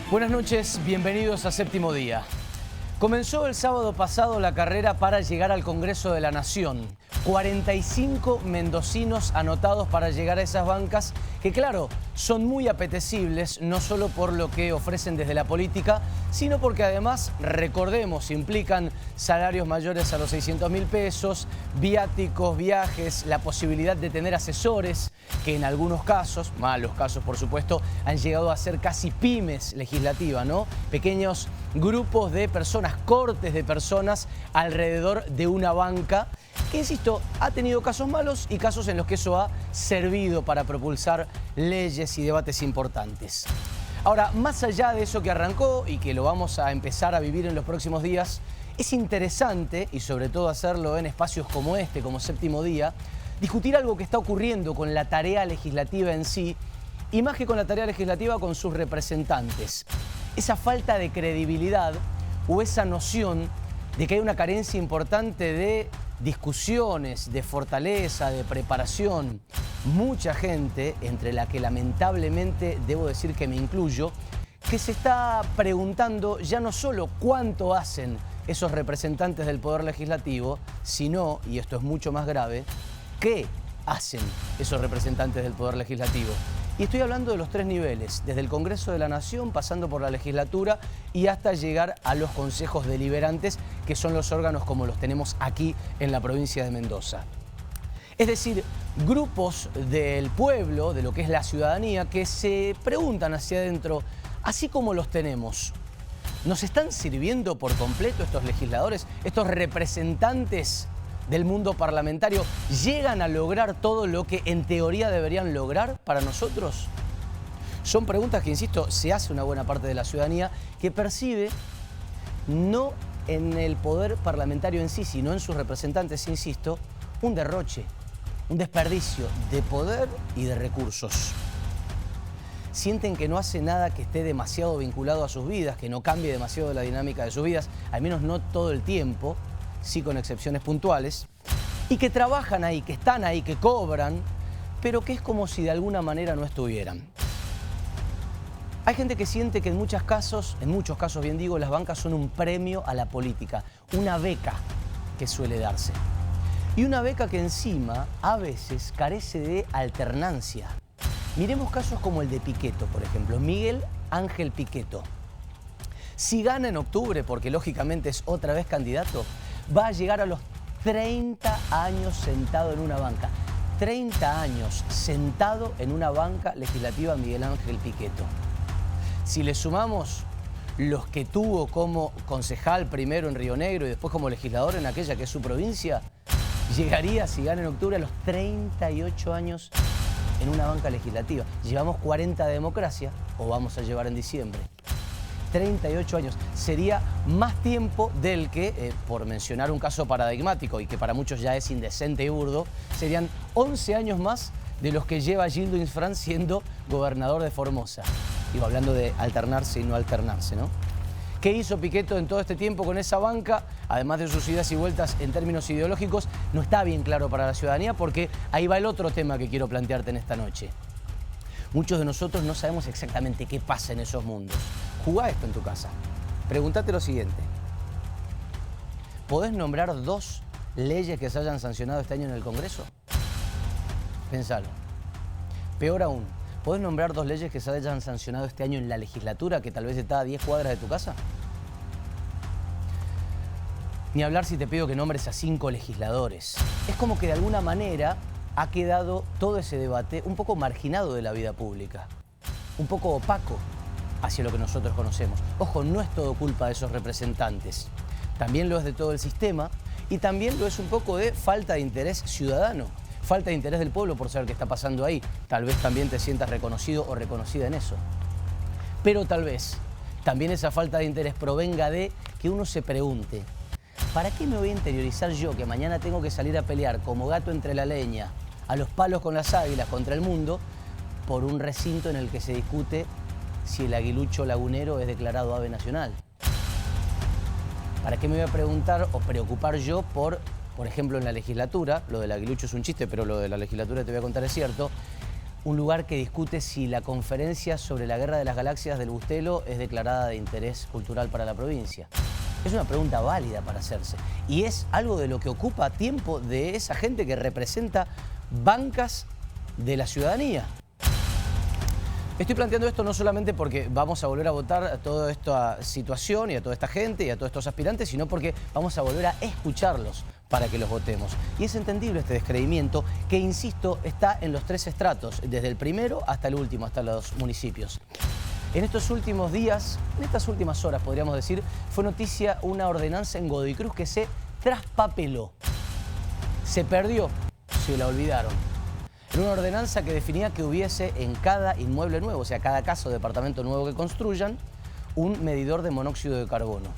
Buenas noches, bienvenidos a Séptimo Día. Comenzó el sábado pasado la carrera para llegar al Congreso de la Nación. 45 mendocinos anotados para llegar a esas bancas que, claro, son muy apetecibles, no solo por lo que ofrecen desde la política, sino porque además, recordemos, implican salarios mayores a los 600.000 pesos, viáticos, viajes, la posibilidad de tener asesores, que en algunos casos, malos casos por supuesto, han llegado a ser casi pymes legislativas, ¿no? Pequeños grupos de personas, cortes de personas alrededor de una banca que, insisto, ha tenido casos malos y casos en los que eso ha servido para propulsar leyes y debates importantes. Ahora, más allá de eso que arrancó y que lo vamos a empezar a vivir en los próximos días, es interesante, y sobre todo hacerlo en espacios como este, como Séptimo Día, discutir algo que está ocurriendo con la tarea legislativa en sí, y más que con la tarea legislativa, con sus representantes. Esa falta de credibilidad o esa noción de que hay una carencia importante de discusiones, de fortaleza, de preparación. Mucha gente, entre la que lamentablemente debo decir que me incluyo, que se está preguntando ya no solo cuánto hacen esos representantes del Poder Legislativo, sino, y esto es mucho más grave, qué hacen esos representantes del Poder Legislativo. Y estoy hablando de los tres niveles, desde el Congreso de la Nación, pasando por la legislatura y hasta llegar a los consejos deliberantes, que son los órganos como los tenemos aquí en la provincia de Mendoza. Es decir, grupos del pueblo, de lo que es la ciudadanía, que se preguntan hacia adentro, así como los tenemos, ¿nos están sirviendo por completo estos legisladores, estos representantes del mundo parlamentario? ¿Llegan a lograr todo lo que en teoría deberían lograr para nosotros? Son preguntas que, insisto, se hace una buena parte de la ciudadanía que percibe, no en el poder parlamentario en sí, sino en sus representantes, insisto, un derroche, un desperdicio de poder y de recursos. Sienten que no hace nada que esté demasiado vinculado a sus vidas, que no cambie demasiado la dinámica de sus vidas, al menos no todo el tiempo, sí con excepciones puntuales, y que trabajan ahí, que están ahí, que cobran, pero que es como si de alguna manera no estuvieran. Hay gente que siente que en muchos casos bien digo, las bancas son un premio a la política, una beca que suele darse. Y una beca que encima a veces carece de alternancia. Miremos casos como el de Pichetto, por ejemplo, Miguel Ángel Pichetto. Si gana en octubre, porque lógicamente es otra vez candidato, va a llegar a los 30 años sentado en una banca. 30 años sentado en una banca legislativa Miguel Ángel Pichetto. Si le sumamos los que tuvo como concejal primero en Río Negro y después como legislador en aquella que es su provincia, llegaría, si gana en octubre, a los 38 años en una banca legislativa. Llevamos 40 de democracia, o vamos a llevar en diciembre. 38 años. Sería más tiempo del que, por mencionar un caso paradigmático y que para muchos ya es indecente y burdo, serían 11 años más de los que lleva Gildo Infran siendo gobernador de Formosa. Digo, hablando de alternarse y no alternarse, ¿no? ¿Qué hizo Pichetto en todo este tiempo con esa banca? Además de sus idas y vueltas en términos ideológicos, no está bien claro para la ciudadanía, porque ahí va el otro tema que quiero plantearte en esta noche. Muchos de nosotros no sabemos exactamente qué pasa en esos mundos. Jugá esto en tu casa. Pregúntate lo siguiente. ¿Podés nombrar 2 leyes que se hayan sancionado este año en el Congreso? Pensalo. Peor aún, ¿podés nombrar 2 leyes que se hayan sancionado este año en la legislatura, que tal vez está a 10 cuadras de tu casa? Ni hablar si te pido que nombres a 5 legisladores. Es como que de alguna manera ha quedado todo ese debate un poco marginado de la vida pública, un poco opaco hacia lo que nosotros conocemos. Ojo, no es todo culpa de esos representantes, también lo es de todo el sistema y también lo es un poco de falta de interés ciudadano, falta de interés del pueblo por saber qué está pasando ahí. Tal vez también te sientas reconocido o reconocida en eso. Pero tal vez también esa falta de interés provenga de que uno se pregunte, ¿para qué me voy a interiorizar yo que mañana tengo que salir a pelear como gato entre la leña, a los palos con las águilas contra el mundo, por un recinto en el que se discute si el aguilucho lagunero es declarado ave nacional? ¿Para qué me voy a preguntar o preocupar yo por ejemplo, en la legislatura, lo del aguilucho es un chiste, pero lo de la legislatura te voy a contar es cierto, un lugar que discute si la conferencia sobre la Guerra de las Galaxias del Bustelo es declarada de interés cultural para la provincia. Es una pregunta válida para hacerse y es algo de lo que ocupa tiempo de esa gente que representa bancas de la ciudadanía. Estoy planteando esto no solamente porque vamos a volver a votar a toda esta situación y a toda esta gente y a todos estos aspirantes, sino porque vamos a volver a escucharlos para que los votemos. Y es entendible este descreimiento que, insisto, está en los tres estratos, desde el primero hasta el último, hasta los municipios. En estos últimos días, en estas últimas horas, podríamos decir, fue noticia una ordenanza en Godoy Cruz que se traspapeló. Se perdió, se la olvidaron. Era una ordenanza que definía que hubiese en cada inmueble nuevo, o sea, cada casa o departamento nuevo que construyan, un medidor de monóxido de carbono.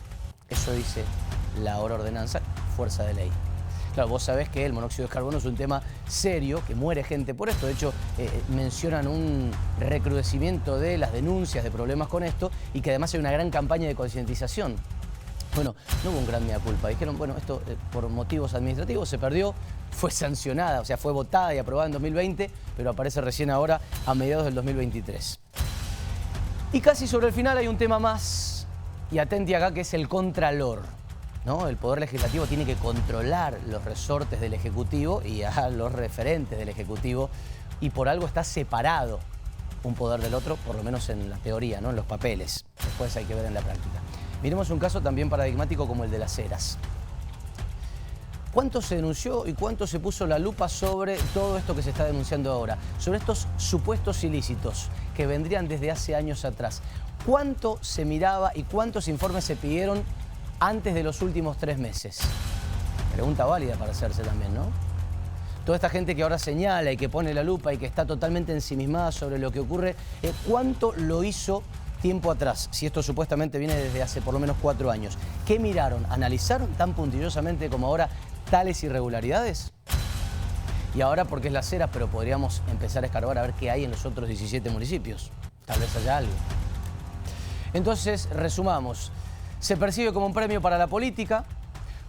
Eso dice la ahora ordenanza, fuerza de ley. Claro, vos sabés que el monóxido de carbono es un tema serio, que muere gente por esto. De hecho, mencionan un recrudecimiento de las denuncias de problemas con esto y que además hay una gran campaña de concientización. Bueno, no hubo un gran mea culpa. Dijeron, bueno, esto por motivos administrativos se perdió, fue sancionada, o sea, fue votada y aprobada en 2020, pero aparece recién ahora a mediados del 2023. Y casi sobre el final hay un tema más, y atenti acá, que es el contralor, ¿no? El Poder Legislativo tiene que controlar los resortes del Ejecutivo y a los referentes del Ejecutivo, y por algo está separado un poder del otro, por lo menos en la teoría, ¿no? En los papeles. Después hay que ver en la práctica. Miremos un caso también paradigmático como el de las Heras. ¿Cuánto se denunció y cuánto se puso la lupa sobre todo esto que se está denunciando ahora? Sobre estos supuestos ilícitos que vendrían desde hace años atrás. ¿Cuánto se miraba y cuántos informes se pidieron antes de los últimos 3 meses? Pregunta válida para hacerse también, ¿no? Toda esta gente que ahora señala y que pone la lupa y que está totalmente ensimismada sobre lo que ocurre, ¿cuánto lo hizo tiempo atrás? Si esto supuestamente viene desde hace por lo menos 4 años. ¿Qué miraron? ¿Analizaron tan puntillosamente como ahora tales irregularidades? Y ahora porque es las Heras, pero podríamos empezar a escarbar a ver qué hay en los otros 17 municipios. Tal vez haya algo. Entonces, resumamos. Se percibe como un premio para la política,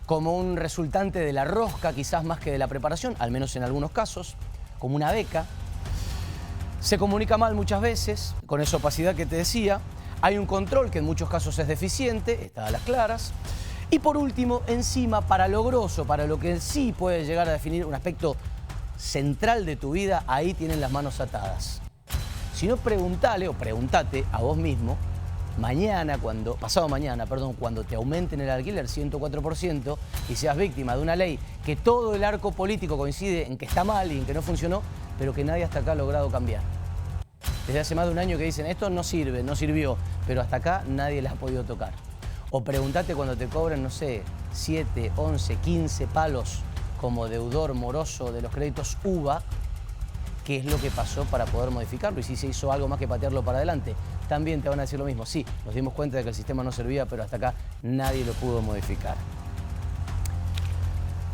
como un resultante de la rosca, quizás más que de la preparación, al menos en algunos casos, como una beca. Se comunica mal muchas veces, con esa opacidad que te decía. Hay un control que en muchos casos es deficiente, está a las claras. Y por último, encima, para lo grosso, para lo que sí puede llegar a definir un aspecto central de tu vida, ahí tienen las manos atadas. Si no, preguntale o preguntate a vos mismo, pasado mañana, cuando te aumenten el alquiler 104% y seas víctima de una ley que todo el arco político coincide en que está mal y en que no funcionó, pero que nadie hasta acá ha logrado cambiar. Desde hace más de un año que dicen, esto no sirve, no sirvió, pero hasta acá nadie las ha podido tocar. O preguntate cuando te cobren, no sé, 7, 11, 15 palos como deudor moroso de los créditos UVA, qué es lo que pasó para poder modificarlo y si se hizo algo más que patearlo para adelante. También te van a decir lo mismo. Sí, nos dimos cuenta de que el sistema no servía, pero hasta acá nadie lo pudo modificar.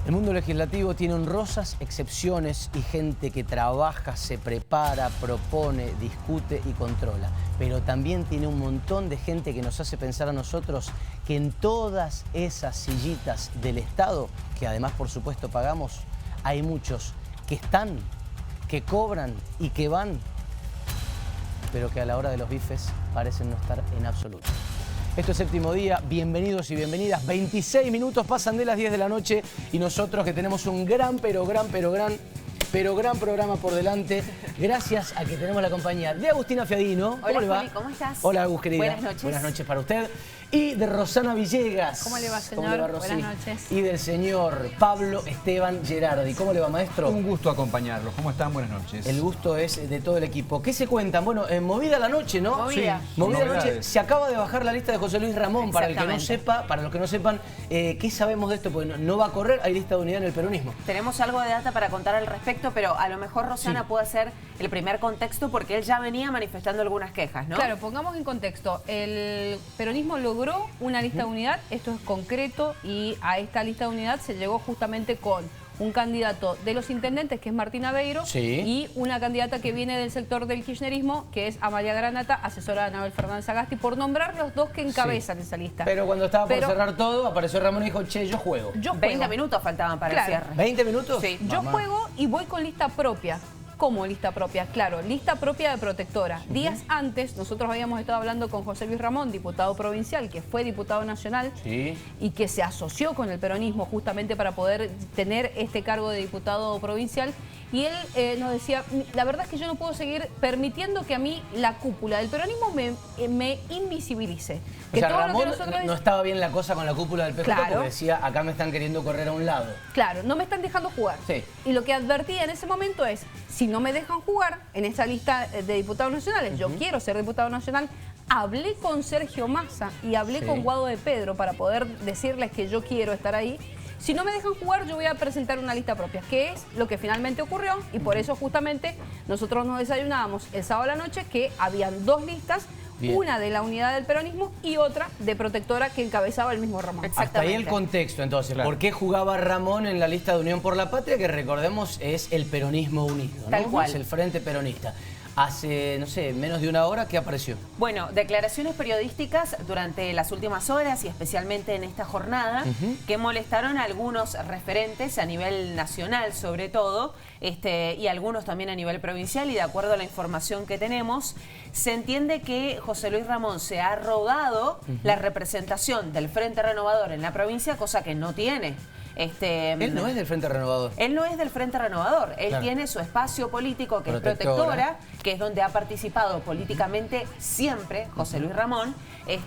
El mundo legislativo tiene honrosas excepciones y gente que trabaja, se prepara, propone, discute y controla. Pero también tiene un montón de gente que nos hace pensar a nosotros que en todas esas sillitas del Estado, que además por supuesto pagamos, hay muchos que están, que cobran y que van, pero que a la hora de los bifes parecen no estar en absoluto. Esto es Séptimo Día, bienvenidos y bienvenidas. 26 minutos pasan de las 10 de la noche y nosotros que tenemos un gran programa por delante, gracias a que tenemos la compañía de Agustina Fiadino. ¿Cómo le va? Juli, ¿cómo estás? Hola, Agus, querida. Buenas noches. Buenas noches para usted. Y de Rosana Villegas. ¿Cómo le va, señor? ¿Cómo le va, Rosy? Buenas noches. Y del señor Pablo Esteban Gerardi. ¿Cómo le va, maestro? Un gusto acompañarlos. ¿Cómo están? Buenas noches. El gusto es de todo el equipo. ¿Qué se cuentan? Bueno, movida la noche, ¿no? Movida. Sí, movida la noche. Se acaba de bajar la lista de José Luis Ramón. Para el que no sepa, para los que no sepan, ¿qué sabemos de esto? Porque no va a correr, hay lista de unidad en el peronismo. Tenemos algo de data para contar al respecto, pero a lo mejor Rosana puede hacer el primer contexto porque él ya venía manifestando algunas quejas, ¿no? Claro, pongamos en contexto. El peronismo logró una lista de unidad, esto es concreto, y a esta lista de unidad se llegó justamente con un candidato de los intendentes, que es Martín Aveiro, y una candidata que viene del sector del kirchnerismo, que es Amalia Granata, asesora de Anabel Fernández Agasti, por nombrar los dos que encabezan esa lista. Pero cuando estaba por cerrar todo, apareció Ramón y dijo, che, yo juego. 20 minutos faltaban para el cierre. ¿20 minutos? Sí, yo juego y voy con lista propia. ¿Cómo lista propia? Claro, lista propia de Protectora. Días antes, nosotros habíamos estado hablando con José Luis Ramón, diputado provincial, que fue diputado nacional y que se asoció con el peronismo justamente para poder tener este cargo de diputado provincial. Y él nos decía, la verdad es que yo no puedo seguir permitiendo que a mí la cúpula del peronismo me invisibilice. O sea, Ramón no estaba bien la cosa con la cúpula del PJ porque decía, acá me están queriendo correr a un lado. Claro, no me están dejando jugar. Sí. Y lo que advertía en ese momento es, si no me dejan jugar en esa lista de diputados nacionales, yo quiero ser diputado nacional, hablé con Sergio Massa y hablé con Guado de Pedro para poder decirles que yo quiero estar ahí. Si no me dejan jugar, yo voy a presentar una lista propia, que es lo que finalmente ocurrió, y por eso justamente nosotros nos desayunábamos el sábado a la noche que habían dos listas, una de la unidad del peronismo y otra de Protectora que encabezaba el mismo Ramón. Hasta ahí el contexto, entonces. ¿Por qué jugaba Ramón en la lista de Unión por la Patria? Que recordemos es el peronismo unido, ¿no? Tal cual. Es el Frente Peronista. Hace, no sé, menos de una hora, ¿qué apareció? Bueno, declaraciones periodísticas durante las últimas horas y especialmente en esta jornada que molestaron a algunos referentes a nivel nacional sobre todo y algunos también a nivel provincial, y de acuerdo a la información que tenemos, se entiende que José Luis Ramón se ha robado la representación del Frente Renovador en la provincia, cosa que no tiene. Él no es del Frente Renovador. Él no es del Frente Renovador. Él tiene su espacio político, que es Protectora, que es donde ha participado políticamente siempre José Luis Ramón.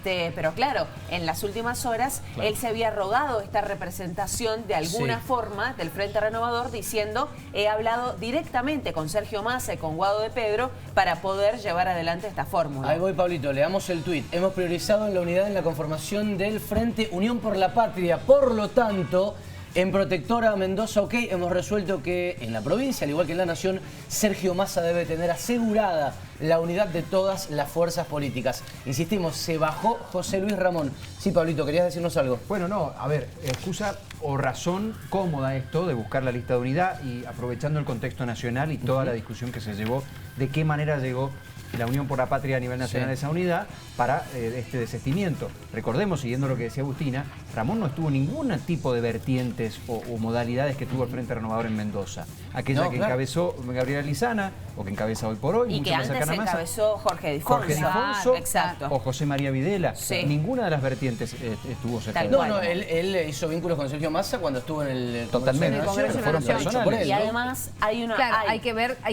Pero claro, en las últimas horas él se había rogado esta representación de alguna forma del Frente Renovador, diciendo, he hablado directamente con Sergio Massa y con Guado de Pedro para poder llevar adelante esta fórmula. Ahí voy, Pablito, leamos el tuit. Hemos priorizado en la unidad en la conformación del Frente Unión por la Patria. Por lo tanto, en Protectora Mendoza, hemos resuelto que en la provincia, al igual que en la nación, Sergio Massa debe tener asegurada la unidad de todas las fuerzas políticas. Insistimos, se bajó José Luis Ramón. Sí, Pablito, ¿querías decirnos algo? Bueno, no, a ver, excusa o razón cómoda esto de buscar la lista de unidad y aprovechando el contexto nacional y toda la discusión que se llevó, de qué manera llegó la Unión por la Patria a nivel nacional de esa unidad para este desistimiento. Recordemos, siguiendo lo que decía Agustina, Ramón no estuvo ningún tipo de vertientes o modalidades que tuvo el Frente Renovador en Mendoza. Aquella que encabezó Gabriela Lizana, o que encabeza hoy por hoy, y mucho que más antes encabezó Jorge Difonso. Exacto. O José María Videla. Ninguna de las vertientes estuvo cerca. No, él hizo vínculos con Sergio Massa cuando estuvo en el Totalmente. Fueron personales. Y además hay una... Claro, hay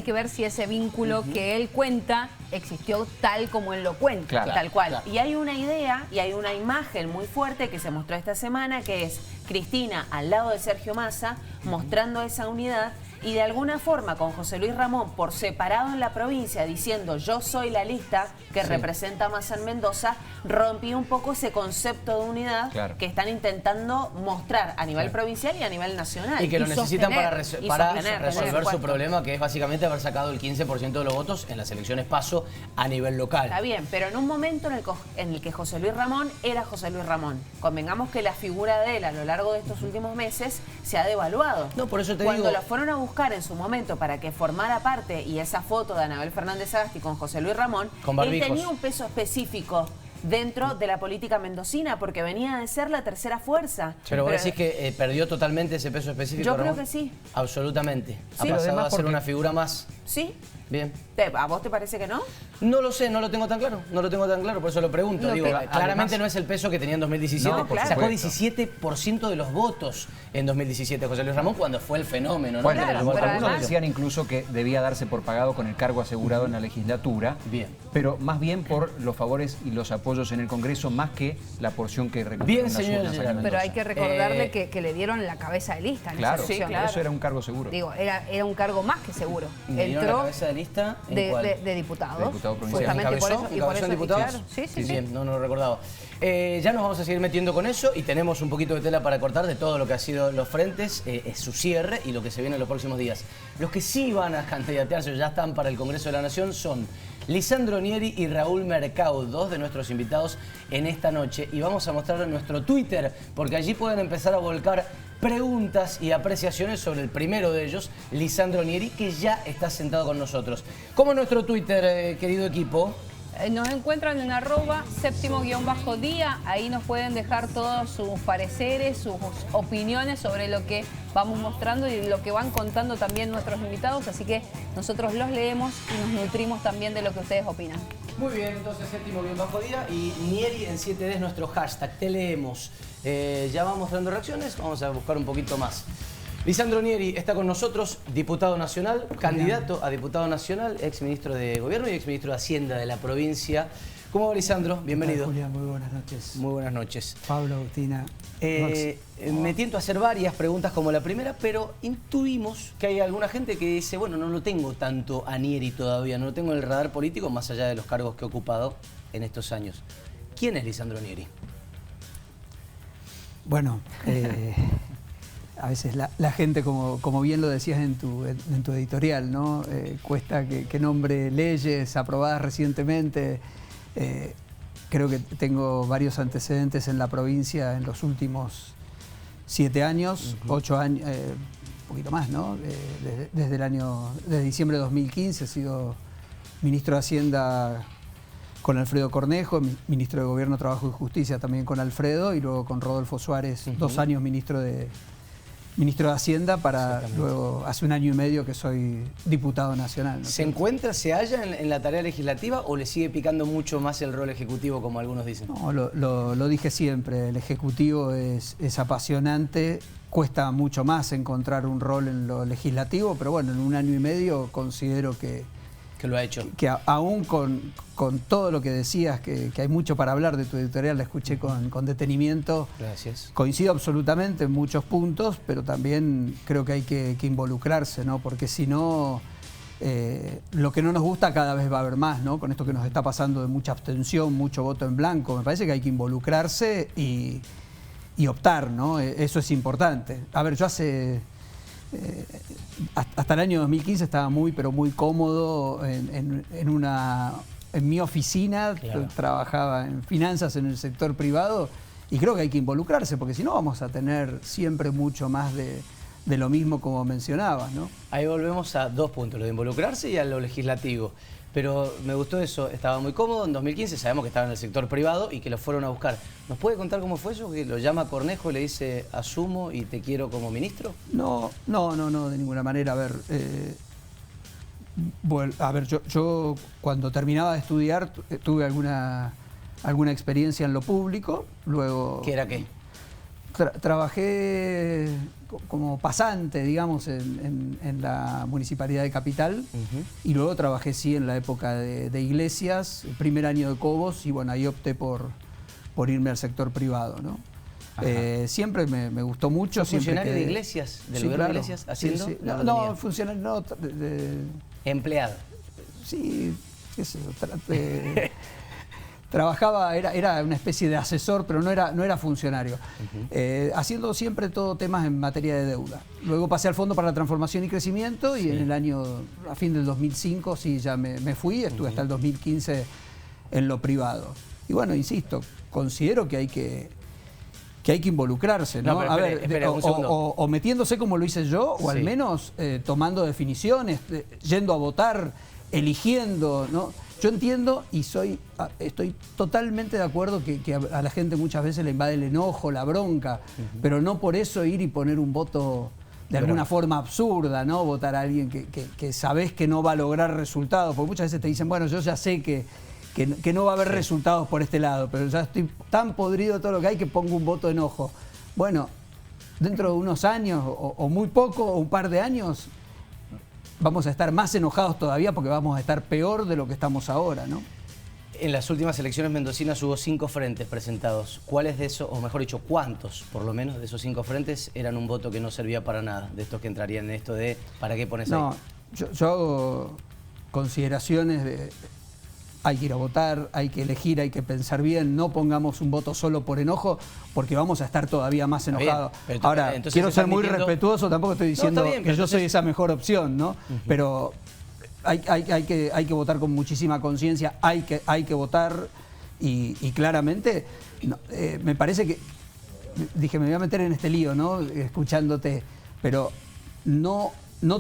que ver si ese vínculo que él cuenta existió tal como él lo cuenta. Tal cual. Y hay una idea y hay una imagen muy fuerte que se mostró esta semana, que es Cristina al lado de Sergio Massa mostrando esa unidad, y de alguna forma con José Luis Ramón por separado en la provincia diciendo yo soy la lista que representa a Massa en Mendoza, rompió un poco ese concepto de unidad que están intentando mostrar a nivel provincial y a nivel nacional. Y que lo necesitan para resolver su problema, que es básicamente haber sacado el 15% de los votos en las elecciones PASO a nivel local. Está bien, pero en un momento en el que José Luis Ramón era José Luis Ramón. Convengamos que la figura de él a lo largo de estos últimos meses se ha devaluado. No, por eso te Cuando digo... lo fueron a buscar en su momento para que formara parte, y esa foto de Anabel Fernández Agasti con José Luis Ramón, él tenía un peso específico dentro de la política mendocina, porque venía de ser la tercera fuerza. Pero vos decís que perdió totalmente ese peso específico, Yo Ramón. creo que sí. Absolutamente. Sí. Ha pasado a ser una figura más. Sí. Bien. ¿A vos te parece que no? No lo sé, no lo tengo tan claro. No lo tengo tan claro, por eso lo pregunto. Digo, claramente no es el peso que tenía en 2017. No, claro. Sacó 17% de los votos en 2017 José Luis Ramón, cuando fue el fenómeno, ¿no? Bueno, Claro, algunos decían incluso que debía darse por pagado con el cargo asegurado en la legislatura. Bien. Pero más bien por los favores y los apoyos en el Congreso, más que la porción que recuperó. Bien, señor. Pero hay que recordarle que le dieron la cabeza de lista en esa sección. Claro, eso era un cargo seguro. Digo, era un cargo más que seguro. ¿Le dieron la cabeza de lista? De diputado. De diputado provincial. Justamente por eso. ¿Encabezó en diputados? Claro. Sí. Bien, no lo recordaba. Ya nos vamos a seguir metiendo con eso y tenemos un poquito de tela para cortar de todo lo que ha sido los frentes, su cierre y lo que se viene en los próximos días. Los que sí van a candidatearse o ya están para el Congreso de la Nación son Lisandro Nieri y Raúl Mercado, dos de nuestros invitados en esta noche. Y vamos a mostrar en nuestro Twitter, porque allí pueden empezar a volcar preguntas y apreciaciones sobre el primero de ellos, Lisandro Nieri, que ya está sentado con nosotros. Como en nuestro Twitter, querido equipo, Nos encuentran en @séptimo_día, ahí nos pueden dejar todos sus pareceres, sus opiniones sobre lo que vamos mostrando y lo que van contando también nuestros invitados, así que nosotros los leemos y nos nutrimos también de lo que ustedes opinan. Muy bien, entonces @séptimo_día y Nieri en 7D es nuestro hashtag, te leemos. Ya vamos dando reacciones, vamos a buscar un poquito más. Lisandro Nieri está con nosotros, diputado nacional, candidato a diputado nacional, ex ministro de Gobierno y ex ministro de Hacienda de la provincia. ¿Cómo va, Lisandro? Bienvenido. Julián, muy buenas noches. Muy buenas noches. Pablo, Agustina. Me tiento a hacer varias preguntas como la primera, pero intuimos que hay alguna gente que dice, bueno, no lo tengo tanto a Nieri todavía, no lo tengo en el radar político más allá de los cargos que he ocupado en estos años. ¿Quién es Lisandro Nieri? Bueno, a veces la gente, como bien lo decías en tu editorial, ¿no? Cuesta que nombre leyes aprobadas recientemente. Creo que tengo varios antecedentes en la provincia en los últimos 7 años, 8 años, un poquito más, ¿no? Desde diciembre de 2015 he sido ministro de Hacienda con Alfredo Cornejo, ministro de Gobierno, Trabajo y Justicia también con Alfredo, y luego con Rodolfo Suárez, 2 años ministro de Hacienda, para luego hace 1 año y medio que soy diputado nacional, ¿no? ¿Se halla en la tarea legislativa o le sigue picando mucho más el rol ejecutivo, como algunos dicen? No, lo dije siempre, el ejecutivo es apasionante, cuesta mucho más encontrar un rol en lo legislativo, pero bueno, en 1 año y medio considero que lo ha hecho. Que aún con todo lo que decías, que hay mucho para hablar de tu editorial, la escuché con detenimiento. Gracias. Coincido absolutamente en muchos puntos, pero también creo que hay que involucrarse, ¿no? Porque si no, lo que no nos gusta cada vez va a haber más, ¿no? Con esto que nos está pasando de mucha abstención, mucho voto en blanco, me parece que hay que involucrarse y optar, ¿no? Eso es importante. A ver, yo hasta el año 2015 estaba pero muy cómodo en mi oficina, claro. Trabajaba en finanzas en el sector privado y creo que hay que involucrarse porque si no vamos a tener siempre mucho más de lo mismo como mencionabas, ¿no? Ahí volvemos a 2 puntos, lo de involucrarse y a lo legislativo. Pero me gustó eso, estaba muy cómodo en 2015, sabemos que estaba en el sector privado y que lo fueron a buscar. ¿Nos puede contar cómo fue eso? ¿Que lo llama Cornejo y le dice asumo y te quiero como ministro? No, de ninguna manera. A ver, yo cuando terminaba de estudiar tuve alguna experiencia en lo público, luego... ¿Qué era qué? Trabajé como pasante, digamos, en la Municipalidad de Capital, y luego trabajé, sí, en la época de Iglesias, el primer año de Cobos, y bueno, ahí opté por irme al sector privado, ¿no? Siempre me gustó mucho. ¿Funcionario de Iglesias? ¿Del gobierno de Iglesias? ¿Haciendo? Sí. No, funcionario, no. ¿Empleado? Sí, qué sé yo. Trabajaba, era una especie de asesor, pero no era funcionario. Haciendo siempre todo temas en materia de deuda. Luego pasé al Fondo para la Transformación y Crecimiento y en el año, a fin del 2005, sí, ya me fui, estuve hasta el 2015 en lo privado. Y bueno, insisto, considero que hay que involucrarse, ¿no? Pero, a ver, espera, o metiéndose como lo hice yo, o al menos tomando definiciones, yendo a votar, eligiendo, ¿no? Yo entiendo y estoy totalmente de acuerdo que a la gente muchas veces le invade el enojo, la bronca, pero no por eso ir y poner un voto de alguna forma absurda, ¿no? Votar a alguien que sabés que no va a lograr resultados, porque muchas veces te dicen, bueno, yo ya sé que no va a haber resultados por este lado, pero ya estoy tan podrido de todo lo que hay que pongo un voto de enojo. Bueno, dentro de unos años, o muy poco, o un par de años, vamos a estar más enojados todavía porque vamos a estar peor de lo que estamos ahora, ¿no? En las últimas elecciones mendocinas hubo 5 frentes presentados. ¿Cuáles de esos, o mejor dicho, cuántos, por lo menos, de esos 5 frentes eran un voto que no servía para nada? De estos que entrarían en esto de ¿para qué pones ahí? No, yo hago consideraciones de... Hay que ir a votar, hay que elegir, hay que pensar bien, no pongamos un voto solo por enojo, porque vamos a estar todavía más enojados. Ahora, quiero ser muy respetuoso, tampoco estoy diciendo que yo soy esa mejor opción, ¿no? Pero hay que votar con muchísima conciencia, hay que votar y claramente, me parece que, dije, me voy a meter en este lío, ¿no? Escuchándote, pero no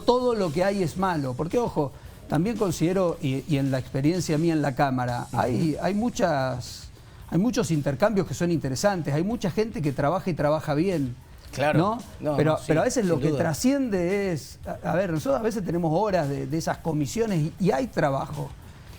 todo lo que hay es malo, porque ojo, también considero, y en la experiencia mía en la Cámara, hay muchos intercambios que son interesantes, hay mucha gente que trabaja y trabaja bien. Claro. ¿No? Pero a veces lo que trasciende es, a ver, nosotros a veces tenemos horas de esas comisiones y hay trabajo.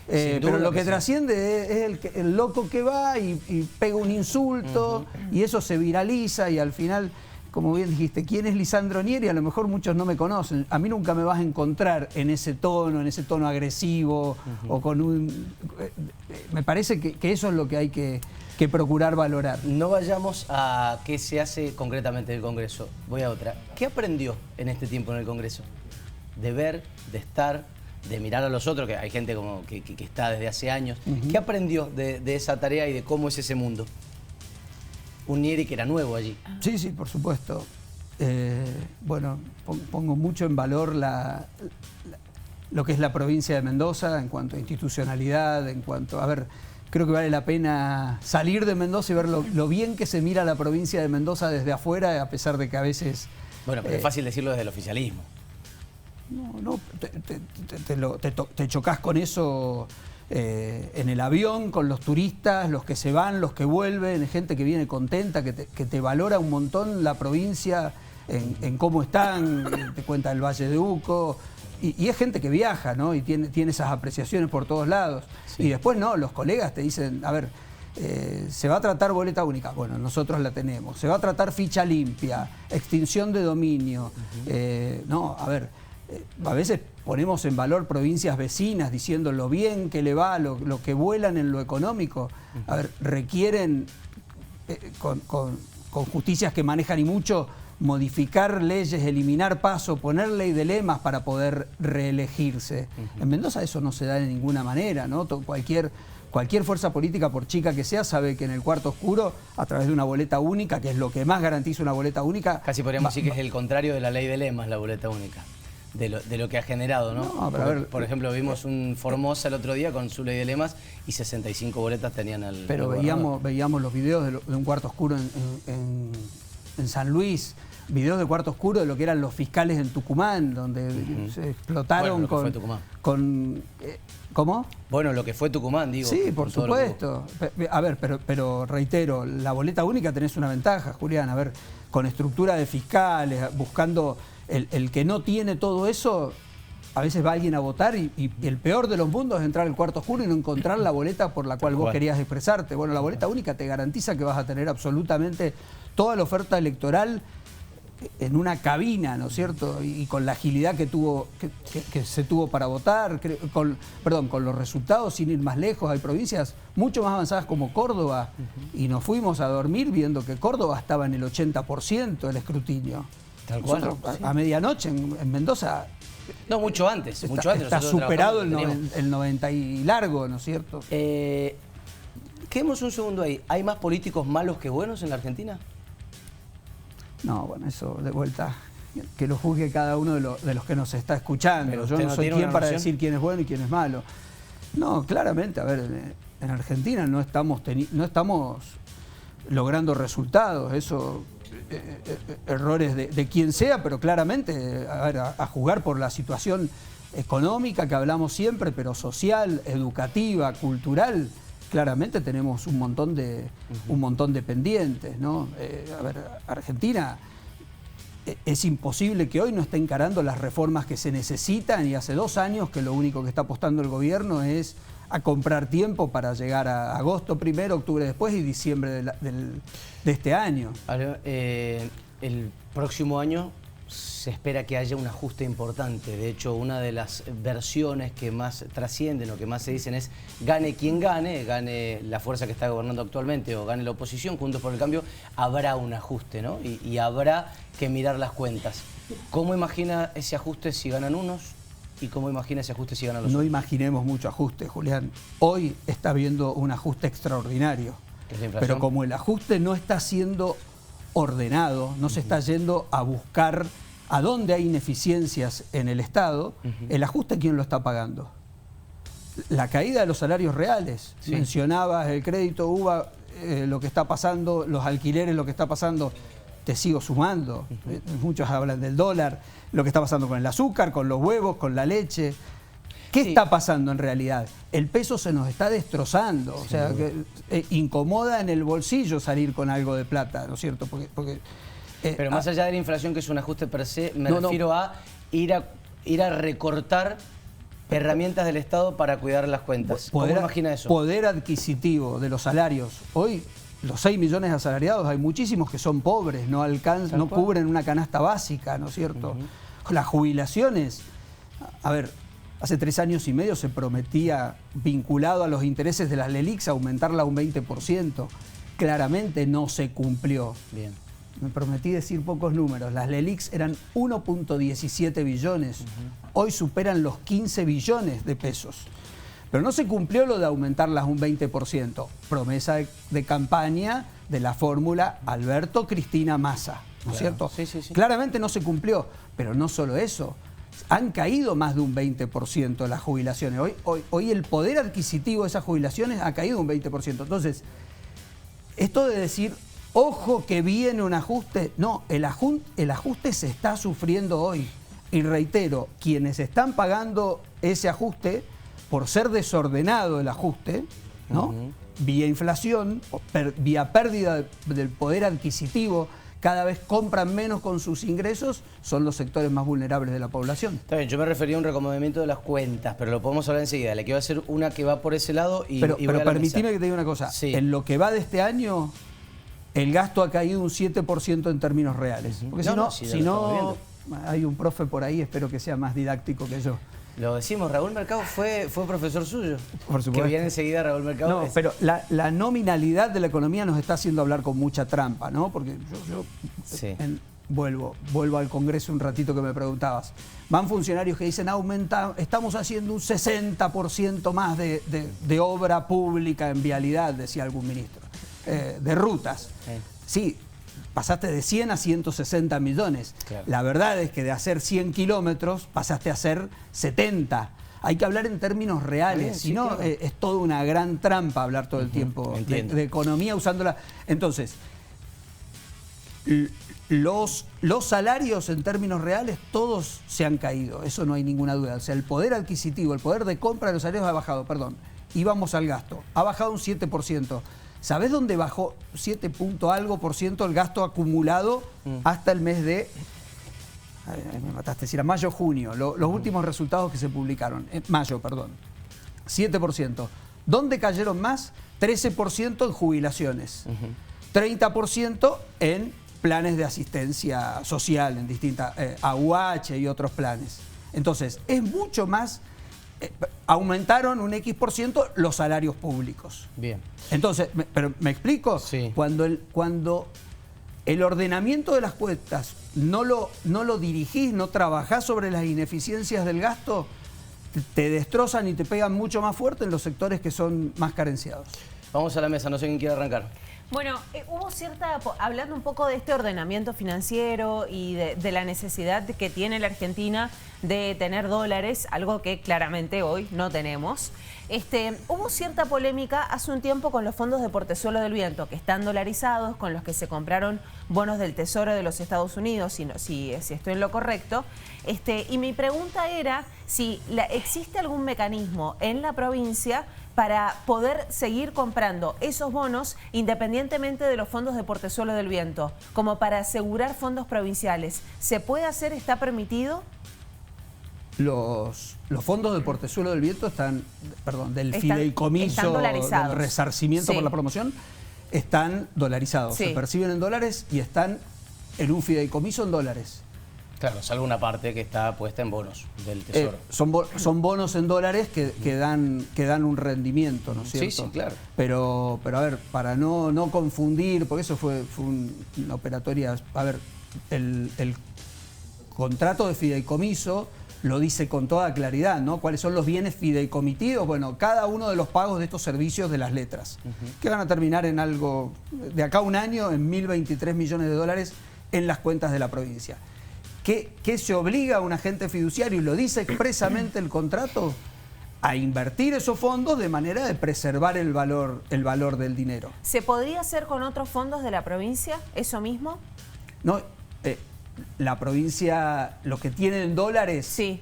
Pero lo que trasciende es el loco que va y pega un insulto y eso se viraliza y al final, como bien dijiste, ¿quién es Lisandro Nieri? A lo mejor muchos no me conocen. A mí nunca me vas a encontrar en ese tono agresivo o con un... Me parece que eso es lo que hay que procurar valorar. No vayamos a qué se hace concretamente en el Congreso. Voy a otra. ¿Qué aprendió en este tiempo en el Congreso? De ver, de estar, de mirar a los otros, que hay gente como que está desde hace años. ¿Qué aprendió de esa tarea y de cómo es ese mundo? Un Nieri que era nuevo allí. Sí, sí, por supuesto. Bueno, pongo mucho en valor lo que es la provincia de Mendoza en cuanto a institucionalidad, en cuanto... A ver, creo que vale la pena salir de Mendoza y ver lo bien que se mira la provincia de Mendoza desde afuera, a pesar de que a veces... Bueno, pero es fácil decirlo desde el oficialismo. No, te chocas con eso en el avión, con los turistas, los que se van, los que vuelven, gente que viene contenta, que te valora un montón la provincia en cómo están, te cuenta el Valle de Uco, y es gente que viaja, ¿no? Y tiene esas apreciaciones por todos lados. Sí. Y después, no, los colegas te dicen, a ver, se va a tratar boleta única, bueno, nosotros la tenemos, se va a tratar ficha limpia, extinción de dominio, no, a ver, a veces ponemos en valor provincias vecinas diciendo lo bien que le va, lo que vuelan en lo económico. A ver, requieren con justicias que manejan y mucho, modificar leyes, eliminar paso, poner ley de lemas para poder reelegirse. En Mendoza eso no se da de ninguna manera, ¿no? Cualquier fuerza política, por chica que sea, sabe que en el cuarto oscuro, a través de una boleta única, que es lo que más garantiza una boleta única... Casi podríamos decir que es el contrario de la ley de lemas, la boleta única. De lo que ha generado, ¿no? No, pero por ejemplo, vimos un Formosa el otro día con su ley de lemas y 65 boletas tenían al... Pero veíamos los videos de un cuarto oscuro en San Luis, videos de cuarto oscuro de lo que eran los fiscales en Tucumán, donde se explotaron con ¿cómo? Bueno, lo que fue Tucumán, digo. Sí, por supuesto. A ver, pero reitero, la boleta única tenés una ventaja, Julián. A ver, con estructura de fiscales, buscando el que no tiene todo eso, a veces va alguien a votar y el peor de los mundos es entrar al cuarto oscuro y no encontrar la boleta por la cual vos querías expresarte. Bueno, la boleta única te garantiza que vas a tener absolutamente toda la oferta electoral en una cabina, ¿no es cierto? Y con la agilidad que se tuvo para votar, con los resultados, sin ir más lejos. Hay provincias mucho más avanzadas como Córdoba y nos fuimos a dormir viendo que Córdoba estaba en el 80% del escrutinio. Tal cual. Nosotros, a medianoche en Mendoza... No, mucho antes. Está superado el 90 y largo, ¿no es cierto? Quedemos un segundo ahí. ¿Hay más políticos malos que buenos en la Argentina? No, bueno, eso de vuelta, que lo juzgue cada uno de los que nos está escuchando. Pero yo no soy quien para decir quién es bueno y quién es malo. No, claramente, a ver, en Argentina no estamos logrando resultados, eso, errores de quien sea, pero claramente, a ver, a jugar por la situación económica que hablamos siempre, pero social, educativa, cultural. Claramente tenemos un montón de pendientes, ¿no? A ver, Argentina es imposible que hoy no esté encarando las reformas que se necesitan y hace 2 años que lo único que está apostando el gobierno es a comprar tiempo para llegar a agosto primero, octubre después y diciembre de este año. Ahora, el próximo año se espera que haya un ajuste importante. De hecho, una de las versiones que más trascienden o que más se dicen es gane quien gane la fuerza que está gobernando actualmente o gane la oposición, Juntos por el Cambio, habrá un ajuste, ¿no? Y habrá que mirar las cuentas. ¿Cómo imagina ese ajuste si ganan unos y cómo imagina ese ajuste si ganan los otros? No imaginemos mucho ajuste, Julián. Hoy está habiendo un ajuste extraordinario. ¿Es la inflación? Pero como el ajuste no está siendo ordenado, no se está yendo a buscar a dónde hay ineficiencias en el Estado, el ajuste, ¿quién lo está pagando? La caída de los salarios reales. Sí. Mencionabas el crédito UVA, lo que está pasando, los alquileres, lo que está pasando, te sigo sumando. Muchos hablan del dólar, lo que está pasando con el azúcar, con los huevos, con la leche. ¿Qué está pasando en realidad? El peso se nos está destrozando, o sea, que, incomoda en el bolsillo salir con algo de plata, ¿no es cierto? Pero más allá de la inflación, que es un ajuste per se, me refiero a ir a recortar herramientas del Estado para cuidar las cuentas. ¿Cómo imagina eso? Poder adquisitivo de los salarios. Hoy, los 6 millones de asalariados, hay muchísimos que son pobres, no alcanzan, no cubren una canasta básica, ¿no es cierto? Las jubilaciones, a ver, hace 3 años y medio se prometía, vinculado a los intereses de las LELIQs, aumentarla un 20%. Claramente no se cumplió. Bien. Me prometí decir pocos números. Las LELIQs eran 1.17 billones. Hoy superan los 15 billones de pesos. Pero no se cumplió lo de aumentarlas un 20%. Promesa de campaña de la fórmula Alberto Cristina Massa, ¿no es cierto? Sí, sí, sí. Claramente no se cumplió. Pero no solo eso. Han caído más de un 20% las jubilaciones. Hoy el poder adquisitivo de esas jubilaciones ha caído un 20%. Entonces, esto de decir, ojo que viene un ajuste, no, el ajuste se está sufriendo hoy. Y reitero, quienes están pagando ese ajuste, por ser desordenado el ajuste, ¿no? Vía inflación, vía pérdida del poder adquisitivo, cada vez compran menos con sus ingresos, son los sectores más vulnerables de la población. Está bien, yo me refería a un recomendamiento de las cuentas, pero lo podemos hablar enseguida. Le quiero hacer una que va por ese lado y Pero voy a la permitime mesa. que te diga una cosa. Sí. En lo que va de este año, el gasto ha caído un 7% en términos reales. Porque si no, hay un profe por ahí, espero que sea más didáctico que yo. Lo decimos, Raúl Mercado fue profesor suyo. Por supuesto. Que viene enseguida Raúl Mercado. No, pero la nominalidad de la economía nos está haciendo hablar con mucha trampa, ¿no? Porque yo vuelvo al Congreso un ratito que me preguntabas. Van funcionarios que dicen, estamos haciendo un 60% más de obra pública en vialidad, decía algún ministro, de rutas. Sí, pasaste de 100 a 160 millones. Claro. La verdad es que de hacer 100 kilómetros pasaste a hacer 70. Hay que hablar en términos reales, si no es toda una gran trampa hablar todo el tiempo de economía usándola. Entonces, los salarios en términos reales todos se han caído, eso no hay ninguna duda. O sea, el poder adquisitivo, el poder de compra de los salarios ha bajado, y vamos al gasto, ha bajado un 7%. ¿Sabés dónde bajó 7 punto algo por ciento el gasto acumulado hasta el mes de... me mataste, si era mayo-junio, los últimos resultados que se publicaron, mayo, perdón, 7%. ¿Dónde cayeron más? 13% en jubilaciones, 30% en planes de asistencia social, en distintas, AUH y otros planes. Entonces, es mucho más... aumentaron un X% los salarios públicos. Bien. Entonces, ¿pero me explico? Sí. Cuando el ordenamiento de las cuentas no lo dirigís, no trabajás sobre las ineficiencias del gasto, te destrozan y te pegan mucho más fuerte en los sectores que son más carenciados. Vamos a la mesa, no sé quién quiere arrancar. Bueno, hubo hablando un poco de este ordenamiento financiero y de la necesidad que tiene la Argentina de tener dólares, algo que claramente hoy no tenemos. Hubo cierta polémica hace un tiempo con los fondos de Portezuelo del Viento, que están dolarizados, con los que se compraron bonos del Tesoro de los Estados Unidos, si estoy en lo correcto. Y mi pregunta era si existe algún mecanismo en la provincia para poder seguir comprando esos bonos independientemente de los fondos de Portezuelo del Viento, como para asegurar fondos provinciales. ¿Se puede hacer? ¿Está permitido? Los fondos de Portezuelo del Viento del fideicomiso, del resarcimiento por la promoción, están dolarizados. Sí. Se perciben en dólares y están en un fideicomiso en dólares. Claro, salvo una parte que está puesta en bonos del Tesoro. Son bonos en dólares que dan un rendimiento, ¿no es cierto? Sí, sí, claro. Pero a ver, para no confundir, porque eso fue una operatoria. A ver, el contrato de fideicomiso lo dice con toda claridad, ¿no? ¿Cuáles son los bienes fideicomitidos? Bueno, cada uno de los pagos de estos servicios de las letras, que van a terminar en algo, de acá a un año, en 1.023 millones de dólares en las cuentas de la provincia. ¿Qué se obliga a un agente fiduciario, y lo dice expresamente el contrato, a invertir esos fondos de manera de preservar el valor del dinero? ¿Se podría hacer con otros fondos de la provincia eso mismo? No, la provincia, lo que tiene en dólares Sí.